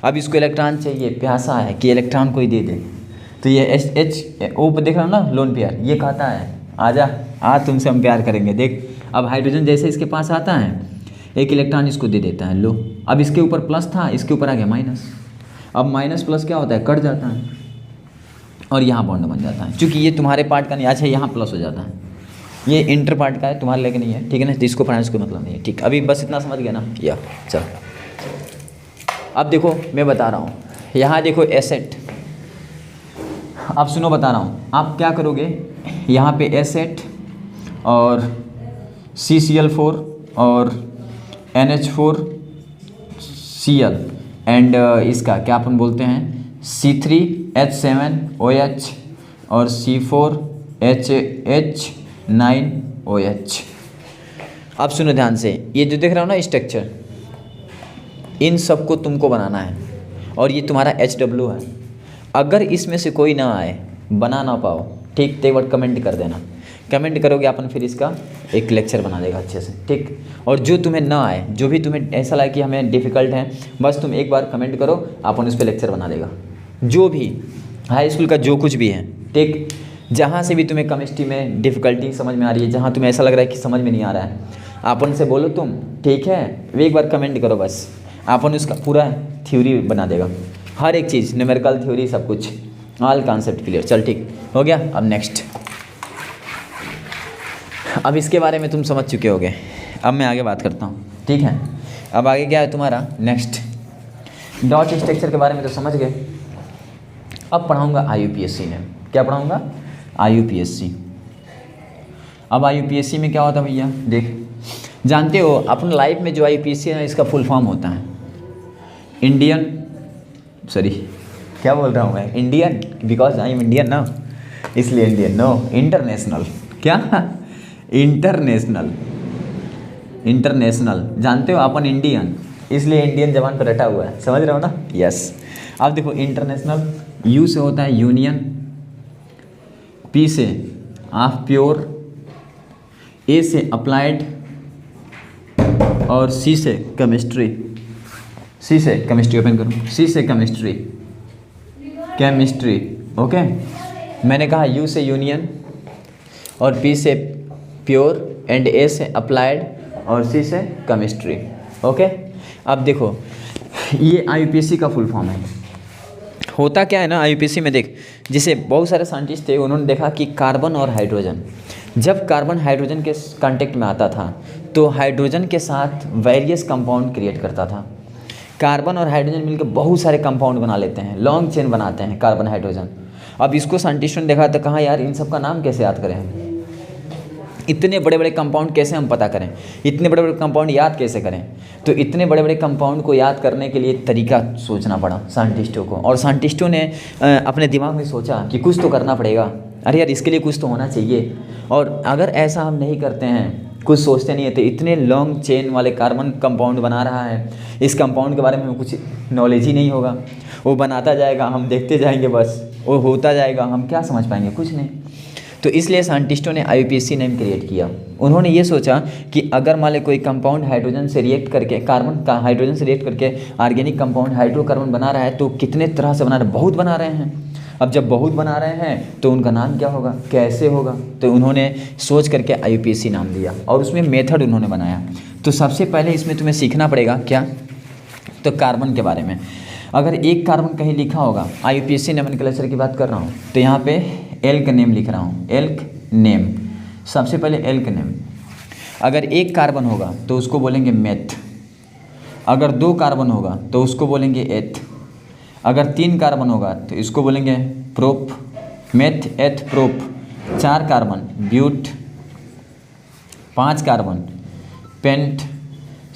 अब इसको इलेक्ट्रॉन चाहिए, प्यासा है कि इलेक्ट्रॉन कोई दे दे। तो ये HO पर देख रहा हो ना, लोन पेयर, ये कहता है आजा, आ तुमसे हम प्यार करेंगे। देख, अब हाइड्रोजन जैसे इसके पास आता है, एक इलेक्ट्रॉन इसको दे देता है, लो। अब इसके ऊपर प्लस था, इसके ऊपर आ गया माइनस। अब माइनस प्लस क्या होता है? कट जाता है और यहाँ बॉन्ड बन जाता है। क्योंकि ये तुम्हारे पार्ट का नहीं, अच्छा यहाँ प्लस हो जाता है, ये इंटर पार्ट का है, तुम्हारे लेके नहीं है। ठीक है ना? तो इसको पढ़ाने से कोई मतलब नहीं है। ठीक, अभी बस इतना समझ गया ना? या चल, अब देखो मैं बता रहा हूँ, यहाँ देखो एसेट। अब सुनो, बता रहा हूँ, आप क्या करोगे? यहाँ पे एसेट और CCl4 और NH4Cl एंड इसका क्या अपन बोलते हैं? C3H7OH और C4HH9OH। अब सुनो ध्यान से, ये जो देख रहा हो ना स्ट्रक्चर, इन सबको तुमको बनाना है, और ये तुम्हारा HW है। अगर इसमें से कोई ना आए, बना ना पाओ, ठीक, तो एक बार कमेंट कर देना कमेंट करोगे अपन फिर इसका एक लेक्चर बना देगा अच्छे से, ठीक। और जो तुम्हें ना आए, जो भी तुम्हें ऐसा लगे कि हमें डिफ़िकल्ट है, बस तुम एक बार कमेंट करो, अपन उस पर लेक्चर बना देगा। जो भी हाई स्कूल का जो कुछ भी है, ठीक। जहाँ से भी तुम्हें केमिस्ट्री में डिफ़िकल्टी समझ में आ रही है, जहाँ तुम्हें ऐसा लग रहा है कि समझ में नहीं आ रहा है, अपन से बोलो तुम, ठीक है। एक बार कमेंट करो बस, अपन उसका पूरा थ्योरी बना देगा, हर एक चीज़, न्यूमेरिकल थ्योरी, सब कुछ, ऑल कॉन्सेप्ट क्लियर। चल ठीक हो गया। अब नेक्स्ट, अब इसके बारे में तुम समझ चुके होगे, अब मैं आगे बात करता हूँ, ठीक है। अब आगे क्या है तुम्हारा नेक्स्ट, डॉट स्ट्रक्चर के बारे में तो समझ गए। अब पढ़ाऊँगा IUPAC में, क्या पढ़ाऊँगा? IUPAC। अब IUPAC में क्या होता है भैया, देख, जानते हो अपने लाइफ में जो IUPAC है इसका फुल फॉर्म होता है इंडियन, सॉरी क्या बोल रहा हूँ मैं, Indian, because I am Indian ना, इसलिए इंडियन, नो, इंटरनेशनल, क्या, इंटरनेशनल, इंटरनेशनल, जानते हो अपन इंडियन, इसलिए इंडियन जबान पर रटा हुआ है, समझ रहे हो ना, यस। अब देखो इंटरनेशनल, यू से होता है यूनियन, पी से ऑफ प्योर, ए से अप्लाइड, और सी से केमिस्ट्री, सी से केमिस्ट्री, ओपन करूँ, सी से केमिस्ट्री, केमिस्ट्री, ओके। मैंने कहा यू से यूनियन, और पी से प्योर, एंड ए से अप्लाइड, और सी से केमिस्ट्री, ओके। अब देखो ये IUPAC का फुल फॉर्म है। होता क्या है ना IUPAC में, देख, जैसे बहुत सारे साइंटिस्ट थे, उन्होंने देखा कि कार्बन और हाइड्रोजन, जब कार्बन हाइड्रोजन के कांटेक्ट में आता था तो हाइड्रोजन के साथ वेरियस कंपाउंड क्रिएट करता था। कार्बन और हाइड्रोजन मिलकर बहुत सारे कंपाउंड बना लेते हैं, लॉन्ग चेन बनाते हैं कार्बन हाइड्रोजन। अब इसको साइंटिस्टों ने देखा तो कहा यार इन सब का नाम कैसे याद करें हम, इतने बड़े बड़े कंपाउंड कैसे हम पता करें, इतने बड़े बड़े कंपाउंड याद कैसे करें। तो इतने बड़े बड़े कंपाउंड को याद करने के लिए तरीका सोचना पड़ा साइंटिस्टों को, और साइंटिस्टों ने अपने दिमाग में सोचा कि कुछ तो करना पड़ेगा, अरे यार इसके लिए कुछ तो होना चाहिए। और अगर ऐसा हम नहीं करते हैं, कुछ सोचते नहीं है, तो इतने लॉन्ग चेन वाले कार्बन कंपाउंड बना रहा है, इस कंपाउंड के बारे में कुछ नॉलेज ही नहीं होगा, वो बनाता जाएगा, हम देखते जाएंगे, बस वो होता जाएगा, हम क्या समझ पाएंगे, कुछ नहीं। तो इसलिए साइंटिस्टों ने IUPAC नेम क्रिएट किया। उन्होंने ये सोचा कि अगर मान ले कोई कंपाउंड हाइड्रोजन से रिएक्ट करके, कार्बन का हाइड्रोजन से रिएक्ट करके ऑर्गेनिक कंपाउंड हाइड्रोकार्बन बना रहा है, तो कितने तरह से बना रहा है, बहुत बना रहे हैं। अब जब बहुत बना रहे हैं तो उनका नाम क्या होगा, कैसे होगा, तो उन्होंने सोच करके IUPAC नाम दिया, और उसमें मेथड उन्होंने बनाया। तो सबसे पहले इसमें तुम्हें सीखना पड़ेगा क्या, तो कार्बन के बारे में। अगर एक कार्बन कहीं लिखा होगा, IUPAC नोमेनक्लेचर की बात कर रहा हूँ, तो यहाँ पे एल्क नेम लिख रहा हूँ, एल्क नेम, सबसे पहले एल्क नेम। अगर एक कार्बन होगा तो उसको बोलेंगे मेथ, अगर 2 कार्बन होगा तो उसको बोलेंगे एथ, अगर 3 कार्बन होगा तो इसको बोलेंगे prop, meth eth prop. 4 carbon but, 5 carbon pent,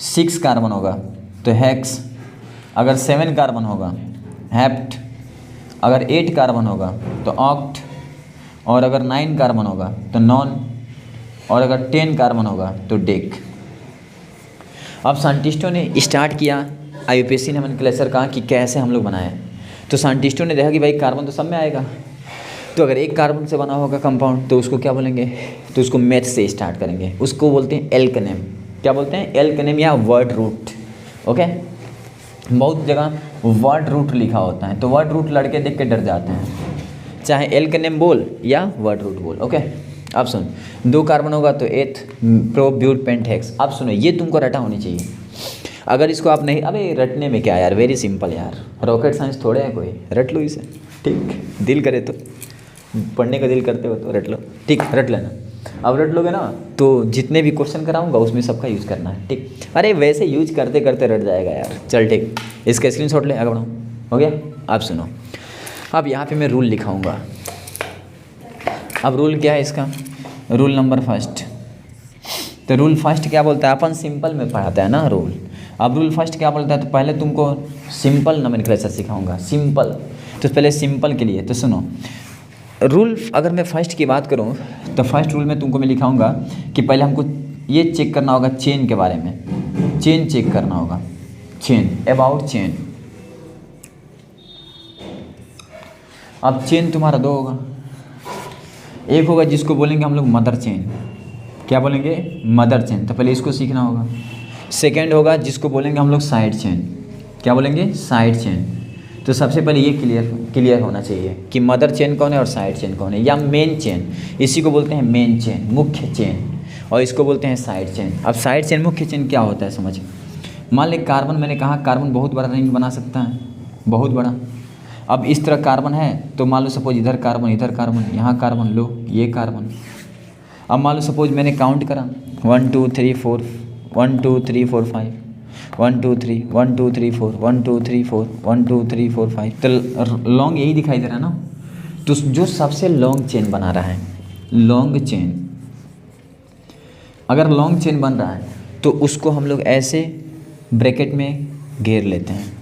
6 carbon होगा तो हेक्स, अगर 7 कार्बन होगा हेप्ट, अगर 8 कार्बन होगा तो ऑक्ट, और अगर 9 कार्बन होगा तो नॉन, और अगर 10 कार्बन होगा तो डेक। अब साइंटिस्टों ने स्टार्ट किया IUPAC नोमेनक्लेचर का कि कैसे हम लोग बनाएं। तो साइंटिस्टों ने देखा कि भाई कार्बन तो सब में आएगा, तो अगर एक कार्बन से बना होगा कंपाउंड तो उसको क्या बोलेंगे, तो उसको मेथ से स्टार्ट करेंगे, उसको बोलते हैं एल्क नेम। क्या बोलते हैं, एल्क नेम या वर्ड रूट, ओके। बहुत जगह वर्ड रूट लिखा होता है, तो वर्ड रूट लड़के देख के डर जाते हैं, चाहे एल्क नेम बोल या वर्ड रूट बोल, ओके। अब सुन, 2 कार्बन होगा तो एथ प्रोप ब्यूट पेंट हेक्स। अब सुनो, ये तुमको रटा होनी चाहिए। अगर इसको आप नहीं, अबे रटने में क्या यार, वेरी सिंपल यार, रॉकेट साइंस थोड़े है कोई, रट लो इसे, ठीक, दिल करे तो, पढ़ने का दिल करते हो तो रट लो, ठीक, रट लेना। अब रट लोगे ना तो जितने भी क्वेश्चन कराऊंगा उसमें सबका यूज़ करना है, ठीक। अरे वैसे यूज करते करते रट जाएगा यार, चल ठीक, इसका स्क्रीनशॉट ले, आगे बढ़ाऊँ, हो गया। अब सुनो, अब यहाँ पे मैं रूल लिखाऊंगा। अब रूल क्या है इसका, रूल नंबर फर्स्ट। तो रूल फर्स्ट क्या बोलता है, अपन सिंपल में पढ़ाता है ना रूल। अब रूल फर्स्ट क्या बोलता है, तो पहले तुमको सिंपल नोमेनक्लेचर सिखाऊंगा, सिंपल। तो पहले सिंपल के लिए तो सुनो, रूल अगर मैं फर्स्ट की बात करूँ तो फर्स्ट रूल में तुमको मैं लिखाऊंगा कि पहले हमको ये चेक करना होगा चेन के बारे में, चेन चेक करना होगा, चेन, अबाउट चेन। अब चेन तुम्हारा 2 होगा, एक होगा जिसको बोलेंगे हम लोग मदर चेन। क्या बोलेंगे? Mother chain. तो पहले इसको सीखना होगा। सेकेंड होगा जिसको बोलेंगे हम लोग साइड चेन। क्या बोलेंगे? Side chain. तो सबसे पहले ये क्लियर होना चाहिए कि मदर चेन कौन है और साइड चेन कौन है, या मेन चेन। इसी को बोलते हैं मेन चेन, मुख्य चेन, और इसको बोलते हैं साइड चेन। अब साइड चेन मुख्य चेन क्या होता है समझिए। मान लें कार्बन, मैंने कहा कार्बन बहुत बड़ा रिंग बना सकता है, बहुत बड़ा। अब इस तरह कार्बन है तो मान लो सपोज इधर कार्बन, इधर कार्बन, यहाँ कार्बन, लो ये कार्बन। अब मान लो सपोज मैंने काउंट करा 1 2 3 4 1 2 3 4 5 1 2 3 1 2 3 4 1 2 3 4 1 2 3 4 5। तो लॉन्ग यही दिखाई दे रहा है ना। तो जो सबसे लॉन्ग चेन बना रहा है, लॉन्ग चेन, अगर लॉन्ग चेन बन रहा है तो उसको हम लोग ऐसे ब्रैकेट में घेर लेते हैं,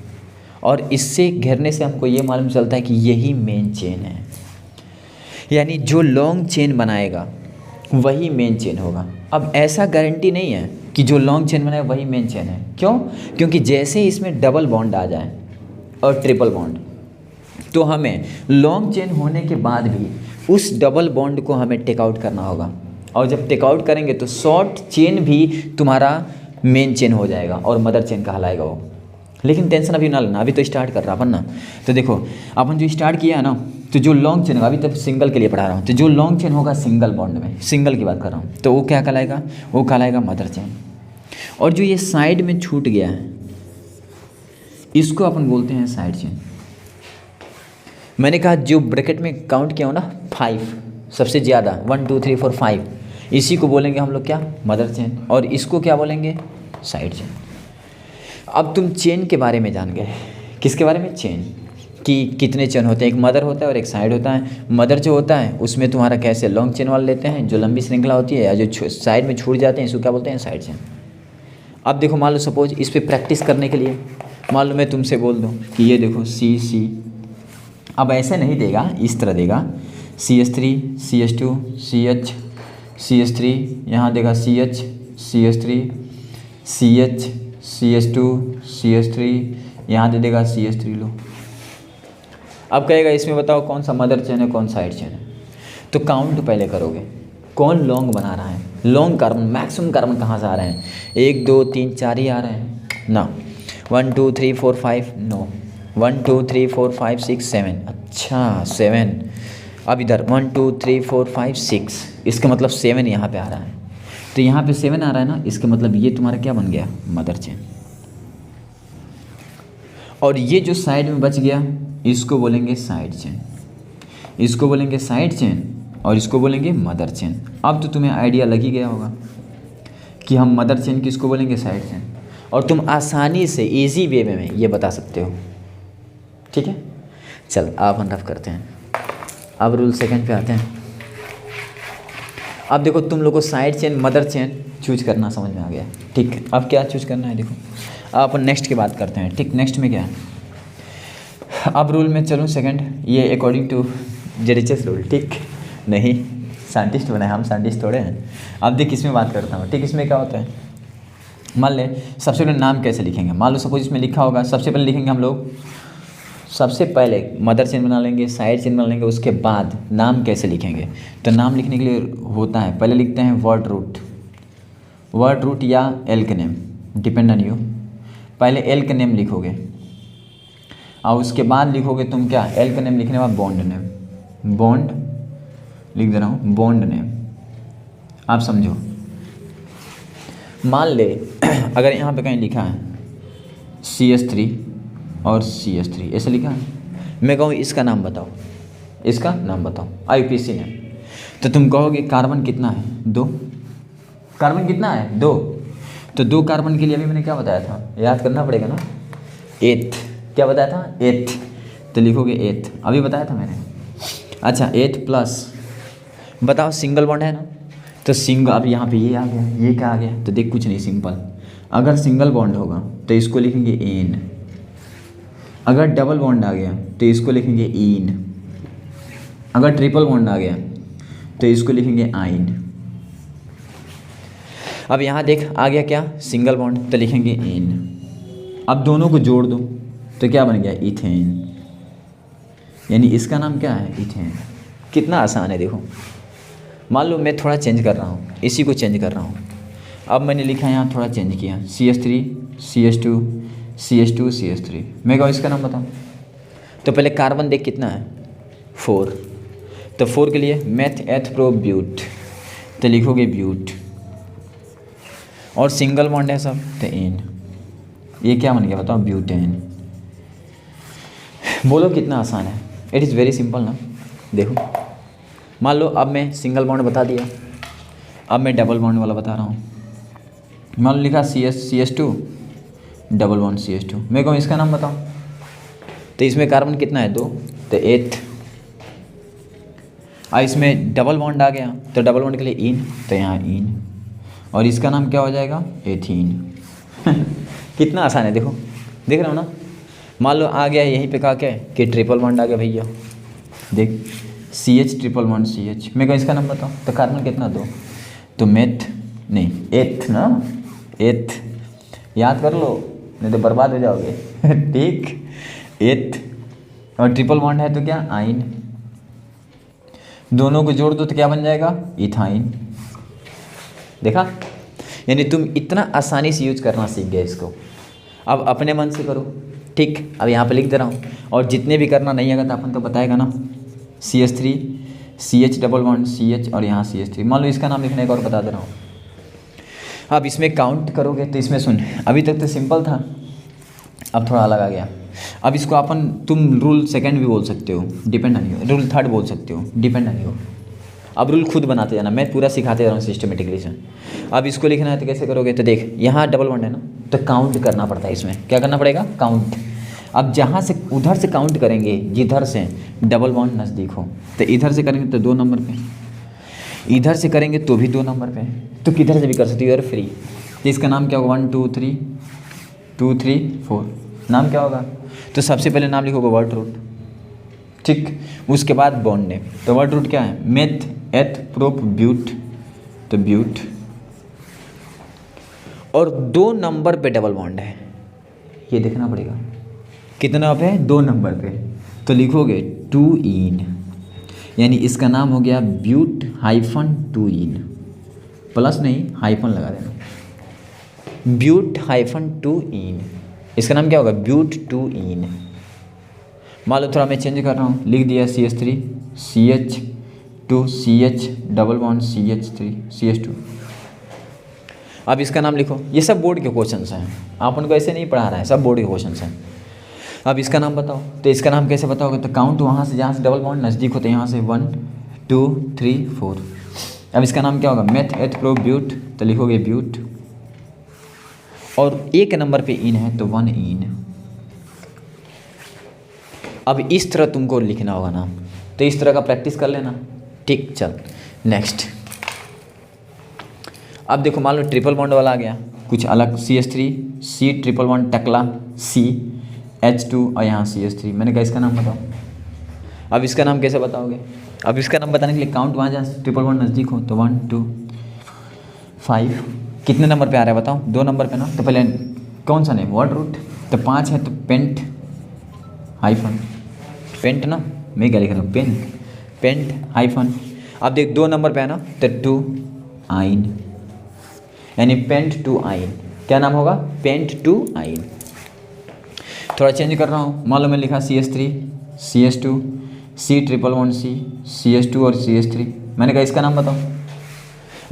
और इससे घेरने से हमको ये मालूम चलता है कि यही मेन चेन है। यानी जो लॉन्ग चेन बनाएगा वही मेन चेन होगा। अब ऐसा गारंटी नहीं है कि जो लॉन्ग चेन बनाए वही मेन चेन है। क्यों? क्योंकि जैसे इसमें डबल बॉन्ड आ जाए और ट्रिपल बॉन्ड, तो हमें लॉन्ग चेन होने के बाद भी उस डबल बॉन्ड को हमें टेक आउट करना होगा, और जब टेक आउट करेंगे तो शॉर्ट चेन भी तुम्हारा मेन चेन हो जाएगा और मदर चेन कहलाएगा वो। लेकिन टेंशन अभी ना लेना, अभी तो स्टार्ट कर रहा अपन ना। तो देखो अपन जो स्टार्ट किया है ना, तो जो लॉन्ग चेन होगा, अभी तो सिंगल के लिए पढ़ा रहा हूँ, तो जो लॉन्ग चेन होगा सिंगल बॉन्ड में, सिंगल की बात कर रहा हूँ, तो वो क्या कहलाएगा? वो कहलाएगा मदर चेन। और जो ये साइड में छूट गया है इसको अपन बोलते हैं साइड चेन। मैंने कहा जो ब्रैकेट में काउंट किया हो ना 5, सबसे ज़्यादा 1 2 3 4 5, इसी को बोलेंगे हम लोग क्या? Mother chain. और इसको क्या बोलेंगे? Side chain. अब तुम चेन के बारे में जान गए। किसके बारे में? चेन कि कितने चेन होते हैं, एक मदर होता है और एक साइड होता है। मदर जो होता है उसमें तुम्हारा कैसे लॉन्ग चेन वाले लेते हैं, जो लंबी श्रृंखला होती है, या जो साइड में छूट जाते हैं इसको क्या बोलते हैं? Side chain. अब देखो मान लो सपोज इस पर प्रैक्टिस करने के लिए मान लो मैं तुमसे बोल दूँ कि ये देखो C, अब ऐसे नहीं देगा, इस तरह देगा CH3 CH2 CH CH3, यहाँ देगा CH CH3 CH CH2 CH3, यहाँ दे देगा CH3। लो अब कहेगा इसमें बताओ कौन सा मदर चेन है, कौन साइड चेन है। तो काउंट पहले करोगे, कौन लॉन्ग बना रहा है। लॉन्ग कार्बन, मैक्सिमम कार्बन कहाँ से आ रहे हैं? 1 2 3 4 ही आ रहे हैं ना। 1 2 3 4 5 नो, 1 2 3 4 5 6 7, अच्छा 7। अब इधर 1 2 3 4 5 6, इसका मतलब 7 यहाँ पे आ रहा है। तो यहाँ पे 7 आ रहा है ना, इसका मतलब ये तुम्हारा क्या बन गया? Mother chain. और ये जो साइड में बच गया इसको बोलेंगे साइड चेन, इसको बोलेंगे साइड चेन, और इसको बोलेंगे मदर चेन। अब तो तुम्हें आइडिया लग ही गया होगा कि हम मदर चेन किसको बोलेंगे? Side chain. और तुम आसानी से ईजी वे में ये बता सकते हो। ठीक है, चल आप रफ करते हैं। अब रूल सेकंड पे आते हैं। अब देखो तुम लोग को side chain mother chain choose करना समझ में आ गया। ठीक, अब क्या चूज करना है? देखो अब अपन नेक्स्ट की बात करते हैं। ठीक, नेक्स्ट में क्या है? अब रूल में चलूँ सेकंड, ये अकॉर्डिंग टू जेरिचस रूल। ठीक, नहीं साइंटिस्ट बने हम, साइंटिस्ट थोड़े हैं। अब देख इसमें बात करता हूँ। ठीक, इसमें क्या होता है, मान ले सबसे पहले नाम कैसे लिखेंगे। मान लो सपोज इसमें लिखा होगा, सबसे पहले लिखेंगे हम लोग, सबसे पहले मदर चेन बना लेंगे, साइड चेन बना लेंगे, उसके बाद नाम कैसे लिखेंगे। तो नाम लिखने के लिए होता है, पहले लिखते हैं वर्ड रूट या elk name, depend on you. पहले एल्क नेम लिखोगे और उसके बाद लिखोगे तुम क्या? एल्क नेम लिखने के बाद बॉन्ड नेम, बॉन्ड लिख दे रहा हूँ, बॉन्ड नेम। आप समझो, मान ले अगर यहाँ पे कहीं लिखा है CH3 और CH3 ऐसे लिखा है, मैं कहूँ इसका नाम बताओ, इसका नाम बताओ, IUPAC नेम, तो तुम कहोगे कार्बन कितना है? 2। कार्बन कितना है? 2। तो 2 कार्बन के लिए अभी मैंने क्या बताया था, याद करना पड़ेगा ना, 8th। क्या बताया था? 8th। तो लिखोगे 8th, अभी बताया था मैंने। अच्छा 8 प्लस बताओ सिंगल बॉन्ड है ना, तो सिंगल, अब यहाँ पे ये आ गया, ये क्या आ गया? तो देख कुछ नहीं, सिंपल। अगर सिंगल बॉन्ड होगा तो इसको लिखेंगे एन, अगर डबल बॉन्ड आ गया तो इसको लिखेंगे इन, अगर ट्रिपल बॉन्ड आ गया तो इसको लिखेंगे आइन। अब यहाँ देख आ गया क्या? सिंगल बॉन्ड, तो लिखेंगे इन। अब दोनों को जोड़ दो तो क्या बन गया? इथेन। यानी इसका नाम क्या है? इथेन। कितना आसान है देखो, मान लो मैं थोड़ा चेंज कर रहा हूँ, इसी को चेंज कर रहा हूँ। अब मैंने लिखा यहाँ थोड़ा चेंज किया, CH3 CH2 CH2 CH3। मैं कहूँ इसका नाम बताऊँ, तो पहले कार्बन देख कितना है 4, तो 4 के लिए मेथ एथ प्रो ब्यूट, तो लिखोगे ब्यूट, और सिंगल बॉन्ड है सब तो एन, ये क्या बन गया बताओ ब्यूटेन। बोलो कितना आसान है, इट इज़ वेरी सिंपल ना। देखो मान लो अब मैं सिंगल बॉन्ड बता दिया, अब मैं डबल बॉन्ड वाला बता रहा हूँ। मान लो लिखा CH2 डबल बॉन्ड CH2, मैं कहूँ इसका नाम बताओ, तो इसमें कार्बन कितना है 2, तो 8। और इसमें डबल बॉन्ड आ गया, तो डबल बॉन्ड के लिए इन, तो यहाँ इन, और इसका नाम क्या हो जाएगा एथीन। कितना आसान है, देखो देख रहे हो ना। मान लो आ गया यहीं पे कहा क्या कि ट्रिपल बॉन्ड आ गया भैया, देख CH ट्रिपल बॉन्ड CH, मैं कहूँ इसका नाम बताओ, तो कार्बन कितना 2, तो मेथ नहीं एथ ना, एथ याद कर लो नहीं तो बर्बाद हो जाओगे। ठीक, एथ, और ट्रिपल बॉन्ड है तो क्या आइन, दोनों को जोड़ दो तो क्या बन जाएगा इथाइन। देखा, यानी तुम इतना आसानी से यूज करना सीख गए इसको। अब अपने मन से करो, ठीक। अब यहाँ पे लिख दे रहा हूँ, और जितने भी करना नहीं आएगा तो अपन तो बताएगा ना, CH3 CH double bond CH, और यहाँ CH3। मान लो इसका नाम लिखने एक और बता दे रहा हूँ। अब इसमें काउंट करोगे तो इसमें सुन, अभी तक तो सिंपल था, अब थोड़ा अलग आ गया। अब इसको अपन तुम रूल सेकंड भी बोल सकते हो, depend on you, rule third बोल सकते हो, डिपेंड ऑन यू। अब रूल खुद बनाते जाना, मैं पूरा सिखाते जा रहा हूँ सिस्टमेटिकली से। अब इसको लिखना है तो कैसे करोगे, तो देख यहाँ डबल बॉन्ड है ना, तो काउंट करना पड़ता है, इसमें क्या करना पड़ेगा काउंट। अब जहाँ से उधर से काउंट करेंगे, जिधर से डबल बॉन्ड नज़दीक हो, तो इधर से करेंगे तो 2 नंबर पे, इधर से करेंगे तो भी 2 नंबर पे, तो किधर से भी कर सकते हो, यार फ्री। तो इसका नाम क्या होगा 1 2 3 2 3 4, नाम क्या होगा, तो सबसे पहले नाम लिखोगे वर्ड रूट, ठीक। उसके बाद बॉन्ड नेम, तो वर्ड रूट क्या है मेथ एथ प्रोप ब्यूट, तो ब्यूट, और 2 नंबर पे डबल बॉन्ड है, ये देखना पड़ेगा कितना पे, 2 नंबर पे, तो लिखोगे 2 इन, यानी इसका नाम हो गया ब्यूट हाइफन 2 इन, प्लस नहीं हाइफन लगा देना, ब्यूट हाइफन 2 इन, इसका नाम क्या होगा ब्यूट 2 इन। मान लो थोड़ा मैं चेंज कर रहा हूँ, लिख दिया CH3 CH2 CH double bond CH3 CH2। अब इसका नाम लिखो, ये सब बोर्ड के क्वेश्चंस हैं, आप उनको ऐसे नहीं पढ़ा रहा है, सब बोर्ड के क्वेश्चंस हैं। अब इसका नाम बताओ, तो इसका नाम कैसे बताओगे, तो काउंट वहाँ से जहाँ से डबल बॉन्ड नज़दीक होते हैं, यहाँ से 1 2 3 4। अब इसका नाम क्या होगा मेथ एथ प्रो ब्यूट, तो लिखोगे ब्यूट, और 1 नंबर पे इन है तो 1 इन। अब इस तरह तुमको लिखना होगा नाम, तो इस तरह का प्रैक्टिस कर लेना, ठीक। चल नेक्स्ट, अब देखो मान लो ट्रिपल बॉन्ड वाला आ गया कुछ अलग, CH3 C ट्रिपल बॉन्ड टकला C H2, और यहाँ CH3, मैंने कहा इसका नाम बताओ। अब इसका नाम कैसे बताओगे, अब इसका नाम बताने के लिए काउंट वहाँ जहाँ ट्रिपल बॉन्ड नज़दीक हो, तो 1 2 5, कितने नंबर पे आ रहा है बताओ, 2 नंबर पे ना, तो पहले कौन सा नेम वर्ड रूट, तो 5 है तो पेंट हाइफन, पेंट ना, मैं क्या लिख रहा हूँ पेंट हाइफन। अब देख 2 नंबर पे है ना, तो 2 आइन, यानी पेंट 2 आइन, क्या नाम होगा पेंट 2 आइन। थोड़ा चेंज कर रहा हूँ, मान लो मैं लिखा CH3 CH2 C triple bond C CH2 और CH3, मैंने कहा इसका नाम बताओ।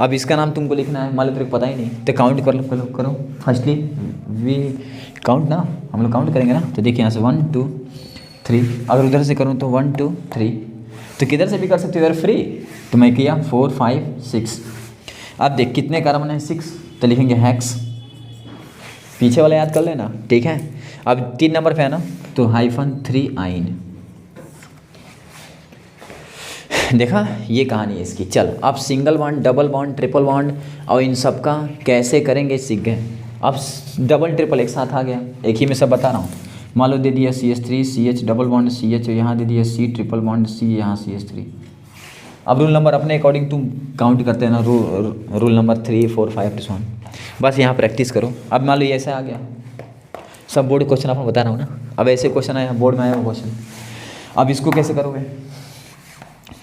अब इसका नाम तुमको लिखना है, मान लो तेरे को पता ही नहीं, तो काउंट करो फर्स्टली वी काउंट ना, हम लोग काउंट करेंगे ना, तो देखिए यहाँ से 1 2 3, अगर उधर से करूँ तो 1 2 3, तो किधर से भी कर सकते हो यार फ्री, तो मैं किया 4 5 6। अब देख कितने कार्बन है 6, तो लिखेंगे हेक्स, पीछे वाला याद कर लेना, ठीक है। अब 3 नंबर पे है ना, तो हाइफन 3 आइन। देखा, ये कहानी है इसकी। चल अब single bond double bond triple bond और इन सब का कैसे करेंगे सीख गए। अब डबल ट्रिपल एक साथ आ गया, एक ही में सब बता रहा हूँ। मान लो दे दिया CH3 CH double bond CH, यहाँ दे दिया C ट्रिपल बॉन्ड C, यहाँ CH3। अब रूल नंबर अपने अकॉर्डिंग तुम काउंट करते हैं ना, रूल नंबर 3 4 5 to 1, बस यहाँ प्रैक्टिस करो। अब मान लो ये ऐसा आ गया, सब बोर्ड क्वेश्चन आपको बता रहा हूँ ना, अब ऐसे क्वेश्चन आया बोर्ड में आया वो क्वेश्चन, अब इसको कैसे करोगे,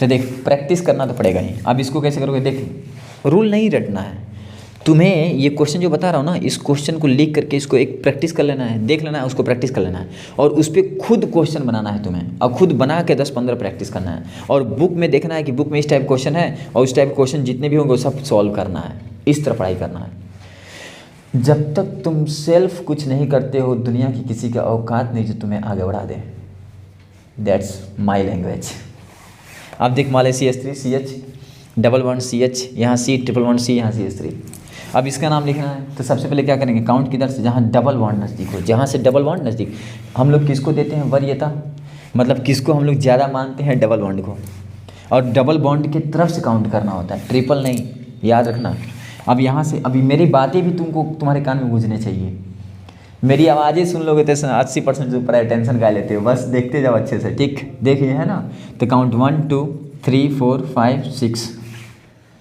तो देख प्रैक्टिस करना तो पड़ेगा ही। अब इसको कैसे करोगे, देख रूल नहीं रटना है तुम्हें, ये क्वेश्चन जो बता रहा हूँ ना, इस क्वेश्चन को लिख करके इसको एक प्रैक्टिस कर लेना है, देख लेना है, उसको प्रैक्टिस कर लेना है और उस पर खुद क्वेश्चन बनाना है तुम्हें और खुद बना के 10-15 प्रैक्टिस करना है और बुक में देखना है कि बुक में इस टाइप क्वेश्चन है और उस टाइप क्वेश्चन जितने भी होंगे वो सब सॉल्व करना है। इस तरह पढ़ाई करना है। जब तक तुम सेल्फ कुछ नहीं करते हो दुनिया की किसी का औकात नहीं जो तुम्हें आगे बढ़ा दे। That's my language. अब देख मान ले CH3 CH double bond CH, यहाँ C ट्रिपल बॉन्ड C, यहाँ CH3। अब इसका नाम लिखना है तो सबसे पहले क्या करेंगे, काउंट किधर से, जहाँ डबल बॉन्ड नज़दीक हो, जहाँ से डबल बॉन्ड नज़दीक। हम लोग किसको देते हैं वरीयता, मतलब किसको हम लोग ज़्यादा मानते हैं, डबल बॉन्ड को। और डबल बॉन्ड की तरफ से काउंट करना होता है, ट्रिपल नहीं, याद रखना। अब यहाँ से अभी मेरी बातें भी तुमको तुम्हारे कान में गूंजने चाहिए, मेरी आवाज़ें सुन लोगे तो 80% से ऊपर टेंशन गा लेते हो, बस देखते जाओ अच्छे से, ठीक। देखिए है ना, तो काउंट 1 2 3 4 5 6।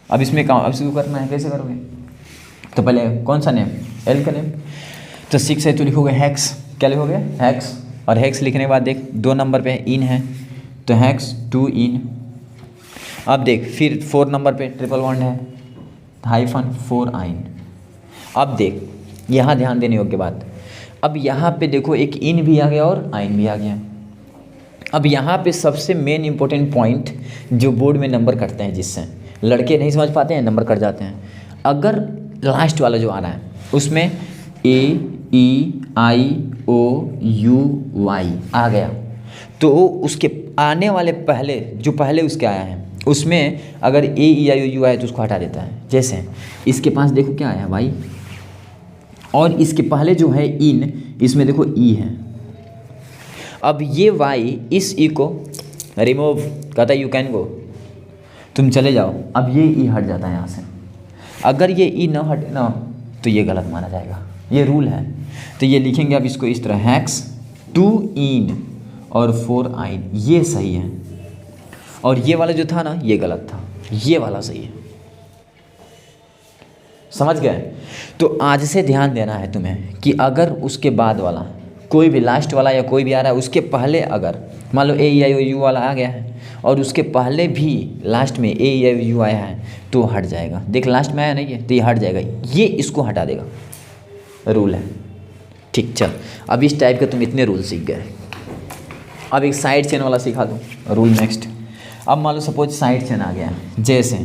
अब इसमें अब शुरू करना है, कैसे करोगे, तो पहले कौन सा नेम, एल का नेम, तो 6 है तो लिखोगे हैक्स, क्या लिखोगे हैक्स। और हैक्स लिखने के बाद देख 2 नंबर पे इन है तो हैक्स 2 इन। अब देख फिर 4 नंबर पे ट्रिपल बॉन्ड है, हाइफन 4 आइन। अब देख यहाँ ध्यान देने योग्य बात, अब यहाँ पे देखो एक इन भी आ गया और आइन भी आ गया। अब यहाँ पे सबसे मेन इंपॉर्टेंट पॉइंट जो बोर्ड में नंबर कटते हैं, जिससे लड़के नहीं समझ पाते हैं, नंबर कट जाते हैं। अगर लास्ट वाला जो आ रहा है उसमें AEIOUY आ गया तो उसके आने वाले पहले जो पहले उसके आया है उसमें अगर AEIOU आया तो उसको हटा देता है। जैसे इसके पास देखो क्या आया वाई, और इसके पहले जो है इन, इसमें देखो ई है। अब ये वाई इस ई को रिमूव कहता है, यू कैन गो, तुम चले जाओ। अब ये ई हट जाता है यहाँ से। अगर ये ई ना हटे ना तो ये गलत माना जाएगा, ये रूल है। तो ये लिखेंगे अब इसको इस तरह, हैक्स 2 इन और 4 आइन, ये सही है। और ये वाला जो था ना ये गलत था, ये वाला सही है। समझ गए। तो आज से ध्यान देना है तुम्हें कि अगर उसके बाद वाला कोई भी लास्ट वाला या कोई भी आ रहा है, उसके पहले अगर मान लो AEIOU वाला आ गया है और उसके पहले भी लास्ट में AEIOU आया है तो हट जाएगा। देख लास्ट में आया नहीं है तो ये हट जाएगा, ये इसको हटा देगा, रूल है, ठीक। चल अब इस टाइप के तुम इतने रूल सीख गए। अब एक साइड चेन वाला सिखा दूँ रूल नेक्स्ट। अब मान लो सपोज साइड चेन आ गया, जैसे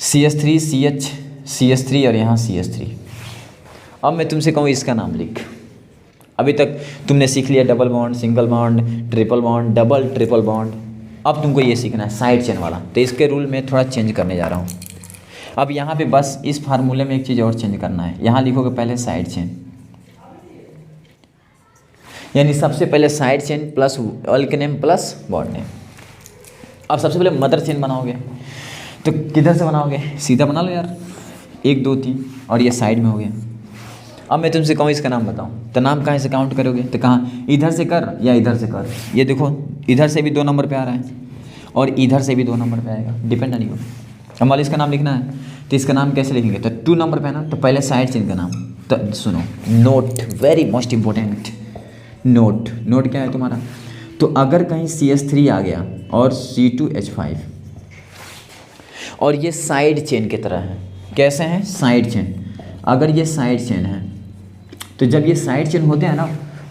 CH3 CH CH3 और यहाँ CH3। अब मैं तुमसे कहूँ इसका नाम लिख। अभी तक तुमने सीख लिया double bond, single bond, triple bond, double triple bond. अब तुमको ये सीखना है साइड चेन वाला। तो इसके रूल में थोड़ा चेंज करने जा रहा हूँ। अब यहाँ पे बस इस फार्मूले में एक चीज़ और चेंज करना है। यहाँ लिखोगे पहले साइड चेन, यानी सबसे पहले side chain plus alk name plus bond name. अब सबसे पहले मदर चेन बनाओगे तो किधर से बनाओगे, सीधा बना लो यार, 1 2 3 और ये साइड में हो गया। अब मैं तुमसे कहूँ इसका नाम बताओ तो नाम कहाँ से काउंट करोगे, तो कहाँ, इधर से कर या इधर से कर। ये देखो इधर से भी 2 नंबर पे आ रहा है और इधर से भी 2 नंबर पे आएगा, डिपेंड नहीं हो। अब मान लो इसका नाम लिखना है तो इसका नाम कैसे लिखेंगे, तो 2 नंबर पे है ना, तो पहले साइड चेन का नाम। तो सुनो note, very most important note. Note क्या है तुम्हारा, तो अगर कहीं CH3 आ गया और C2H5 और ये साइड चेन की तरह है, कैसे हैं साइड चेन, अगर ये साइड चेन है तो जब ये साइड चेन होते हैं ना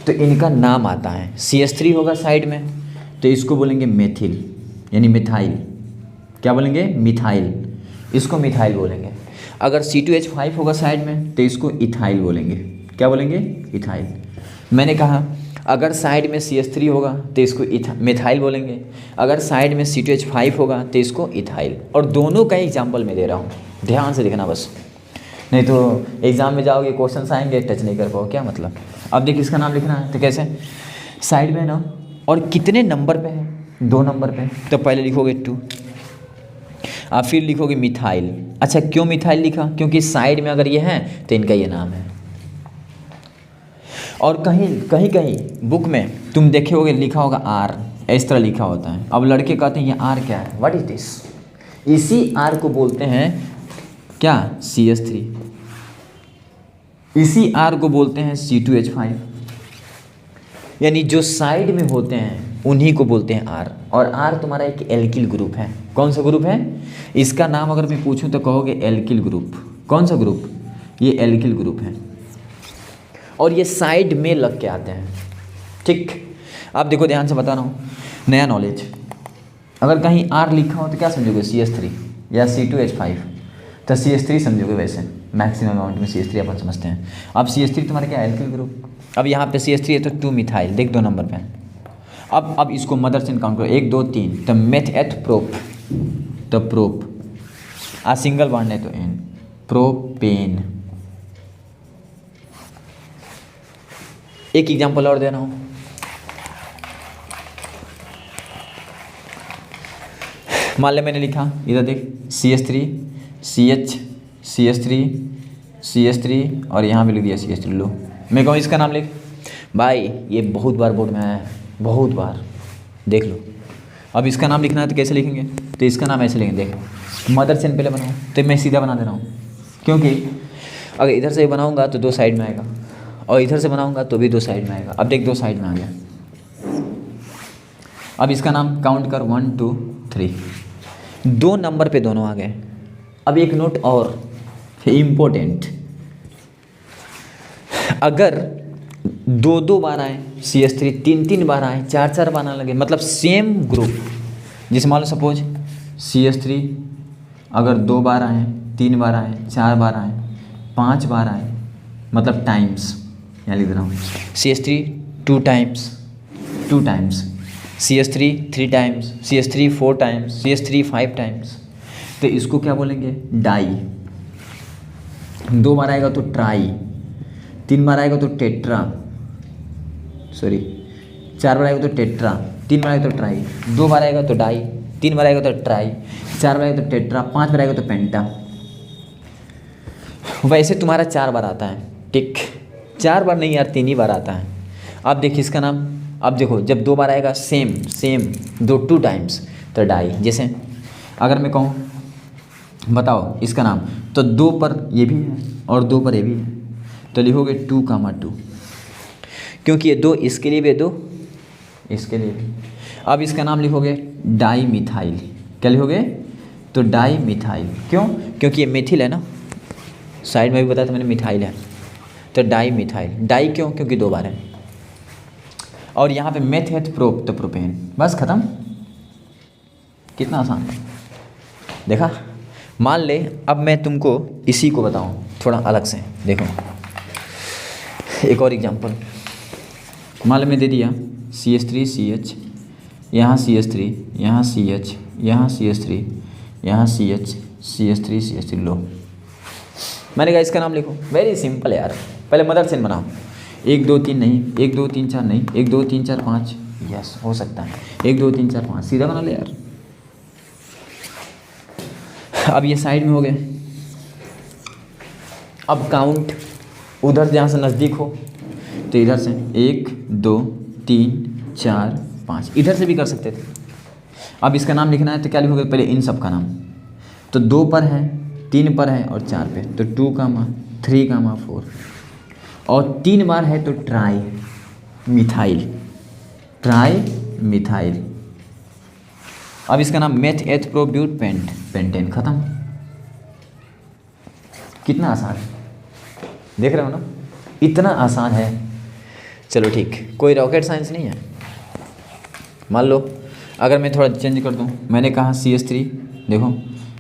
तो इनका नाम आता है। CH3 होगा साइड में तो इसको बोलेंगे मेथिल यानी मिथाइल, क्या बोलेंगे मिथाइल, इसको मिथाइल बोलेंगे। अगर C2H5 होगा साइड में तो इसको इथाइल बोलेंगे, क्या बोलेंगे इथाइल। मैंने कहा अगर साइड में CH3 होगा तो इसको मिथाइल बोलेंगे, अगर साइड में C2H5 होगा तो इसको इथाइल। और दोनों का एग्जाम्पल मैं दे रहा हूँ, ध्यान से देखना बस, नहीं तो एग्ज़ाम में जाओगे क्वेश्चन आएंगे टच नहीं कर पाओ, क्या मतलब। अब देख इसका नाम लिखना है तो कैसे, साइड में ना, और कितने नंबर पे है, 2 नंबर पे, तो पहले लिखोगे 2, आप फिर लिखोगे मिथाइल। अच्छा क्यों मिथाइल लिखा, क्योंकि साइड में अगर ये है तो इनका ये नाम है। और कहीं बुक में तुम देखे होगे लिखा होगा आर, इस तरह लिखा होता है। अब लड़के कहते हैं ये आर क्या है, व्हाट इज दिस, इसी आर को बोलते हैं क्या CH3, इसी आर को बोलते हैं C2H5। यानी जो साइड में होते हैं उन्हीं को बोलते हैं आर। और आर तुम्हारा एक एल्किल ग्रुप है। कौन सा ग्रुप है? इसका नाम अगर मैं पूछूं तो कहोगे एल्किल ग्रुप। कौन सा ग्रुप? ये एल्किल ग्रुप है और ये साइड में लग के आते हैं। ठीक, आप देखो ध्यान से बता रहा हूँ, नया नॉलेज। अगर कहीं आर लिखा हो तो क्या समझोगे? CH3 या C2H5, तो CH3 समझोगे। वैसे मैक्सिमम अमाउंट में CH3 अपन समझते हैं। अब CH3 तुम्हारा क्या है? Alkyl group. अब यहाँ पे CH3 है तो 2 मिथाइल, देख 2 नंबर पे। अब इसको मदर से काउंट करो, 1 2 3, तो मेथ एथ प्रोप, तो प्रोप आ सिंगल बॉन्ड है तो N, प्रोपेन। एक एग्जांपल और दे रहा हूँ, मान ले मैंने लिखा इधर देख CH3 CH CH3 CH3 और यहाँ भी लिख दिया CH3। लो मैं कहूँ इसका नाम लिख। भाई ये बहुत बार बोर्ड में आया है, बहुत बार, देख लो। अब इसका नाम लिखना है तो कैसे लिखेंगे? तो इसका नाम ऐसे लिखेंगे, देख मदर चेन पहले बनाओ, तो मैं सीधा बना दे रहा हूँ, क्योंकि अगर इधर से बनाऊँगा तो 2 साइड में आएगा और इधर से बनाऊँगा तो भी 2 साइड में आएगा। अब देख 2 साइड में आ गया। अब इसका नाम काउंट कर 1 2 3, 2 नंबर पे दोनों आ गए। अब एक नोट और इम्पोर्टेंट, अगर 2 बार आए CH3, 3 बार आए, 4 बार आने लगे, मतलब सेम ग्रुप। जैसे मान लो सपोज CH3 अगर 2 बार आए, 3 बार आए, 4 बार आए, 5 बार आए, मतलब टाइम्स, यहाँ लिख रहा हूँ CH3 2 times, CH3 3 times, CH3 4 times, CH3 5 times, तो इसको क्या बोलेंगे? डाई। 2 बार आएगा तो ट्राई, 3 बार आएगा तो टेट्रा, 4 बार आएगा तो टेट्रा, 3 बार आएगा तो ट्राई, 2 बार आएगा तो डाई, 3 बार आएगा तो ट्राई, 4 बार आएगा तो टेट्रा, 5 बार आएगा तो पेंटा। वैसे तुम्हारा 4 बार आता है, ठीक, 4 बार नहीं यार, 3 ही बार आता है। अब देखिए इसका नाम, अब देखो जब 2 बार आएगा सेम 2 टाइम्स तो डाई। जैसे अगर मैं कहूँ बताओ इसका नाम, तो 2 पर ये भी है और 2 पर ये भी है, तो लिखोगे 2, क्योंकि ये 2 इसके लिए भी, 2 इसके लिए भी। अब इसका नाम लिखोगे डाई मिथाइल। क्या लिखोगे? तो डाई मिथाइल। क्यों? क्योंकि ये मिथिल है ना, साइड में भी बताया था मैंने मिथाइल है, तो डाई मिथाइल। डाई क्यों? क्योंकि 2 बार है। और यहाँ पे मेथ है प्रोप, तो प्रोपेन। बस खत्म। कितना आसान देखा। मान ले अब मैं तुमको इसी को बताऊँ थोड़ा अलग से, देखो एक और एग्जांपल। मान ले मैं दे दिया CH3 CH, यहाँ CH3, यहाँ CH, यहाँ CH3, यहाँ CH, CH3 CH3। लो मैंने कहा इसका नाम लिखो। वेरी सिंपल यार, पहले मदर चेन बनाओ। 1 2 3 नहीं, 1 2 3 4 नहीं, 1 2 3 4 5, यस हो सकता है, 1 2 3 4 5 सीधा बना ले यार। अब ये साइड में हो गए। अब काउंट उधर जहाँ से नज़दीक हो तो इधर से 1 2 3 4 5, इधर से भी कर सकते थे। अब इसका नाम लिखना है तो क्या लिखोगे? पहले इन सब का नाम, तो 2 पर है, 3 पर है और 4 पे, तो 2, 3, 4, और 3 बार है तो ट्राई मिथाइल। अब इसका नाम मेथ एथ प्रोब्यूट पेंटेन। खत्म। कितना आसान है, देख रहे हो ना, इतना आसान है। चलो ठीक, कोई रॉकेट साइंस नहीं है। मान लो अगर मैं थोड़ा चेंज कर दूं, मैंने कहा CH3, देखो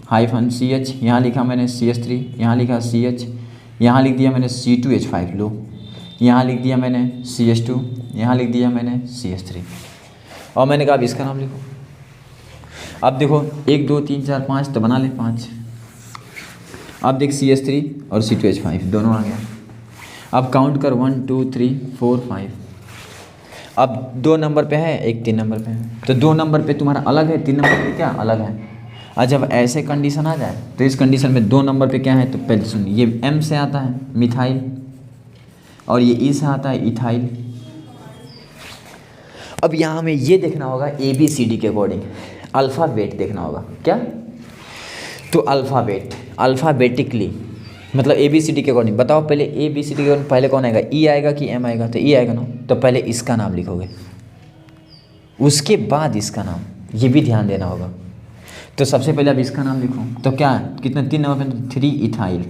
हाइफन CH, यहाँ लिखा मैंने CH3, यहाँ लिखा CH, यहाँ लिख दिया मैंने C2H5। लो यहाँ लिख दिया मैंने CH2, यहाँ लिख दिया मैंने CH3, और मैंने कहा अब इसका नाम लिखो। अब देखो 1 2 3 4 5 तो बना ले 5। अब देख CH3 और C2H5 दोनों आ गया। अब काउंट कर 1 2 3 4 5। अब 2 नंबर पे है, एक 3 नंबर पे है, तो 2 नंबर पे तुम्हारा अलग है, 3 नंबर पे क्या अलग है। और जब ऐसे कंडीशन आ जाए तो इस कंडीशन में 2 नंबर पे क्या है, तो पहले सुन, ये M से आता है मिथाइल और ये E से आता है इथाइल। अब यहाँ हमें ये देखना होगा ABCD के अकॉर्डिंग, अल्फ़ाबेट देखना होगा। क्या? तो अल्फ़ाबेटिकली, मतलब ABCD के अकॉर्डिंग। बताओ पहले ABCD के अकॉर्डिंग पहले कौन आएगा? E आएगा कि M आएगा? तो E आएगा ना, तो पहले इसका नाम लिखोगे। उसके बाद इसका नाम, ये भी ध्यान देना होगा। तो सबसे पहले अब इसका नाम लिखूँ तो क्या कितना 3 नंबर पे 3 इथाइल,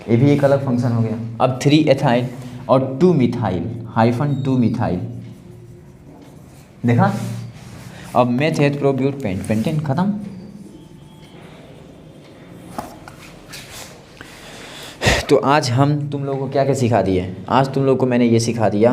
ये भी एक अलग फंक्शन हो गया। अब 3 एथाइल और 2 मिथाइल -2 मिथाइल, देखा। अब मेथेट प्रोब्यूट पेंटेन खत्म। तो आज हम तुम लोगों को क्या क्या सिखा दिए, आज तुम लोगों को मैंने ये सिखा दिया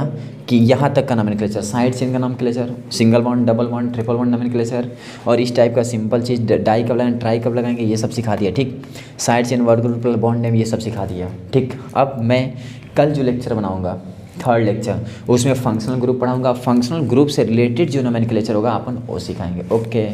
कि यहाँ तक का नोमेनक्लेचर, साइड चेन का nomenclature, single bond, double bond, triple bond nomenclature, और इस टाइप का सिंपल चीज़ डाई कब लगाएंगे, ट्राई कब लगाएंगे, ये सब सिखा दिया। ठीक, side chain, word group, bond name, ये सब सिखा दिया। ठीक, अब मैं कल जो लेक्चर बनाऊँगा 3rd लेक्चर, उसमें फंक्शनल ग्रुप पढ़ाऊँगा। फंक्शनल ग्रुप से रिलेटेड जो नोमेनक्लेचर होगा अपन वो सिखाएंगे। ओके।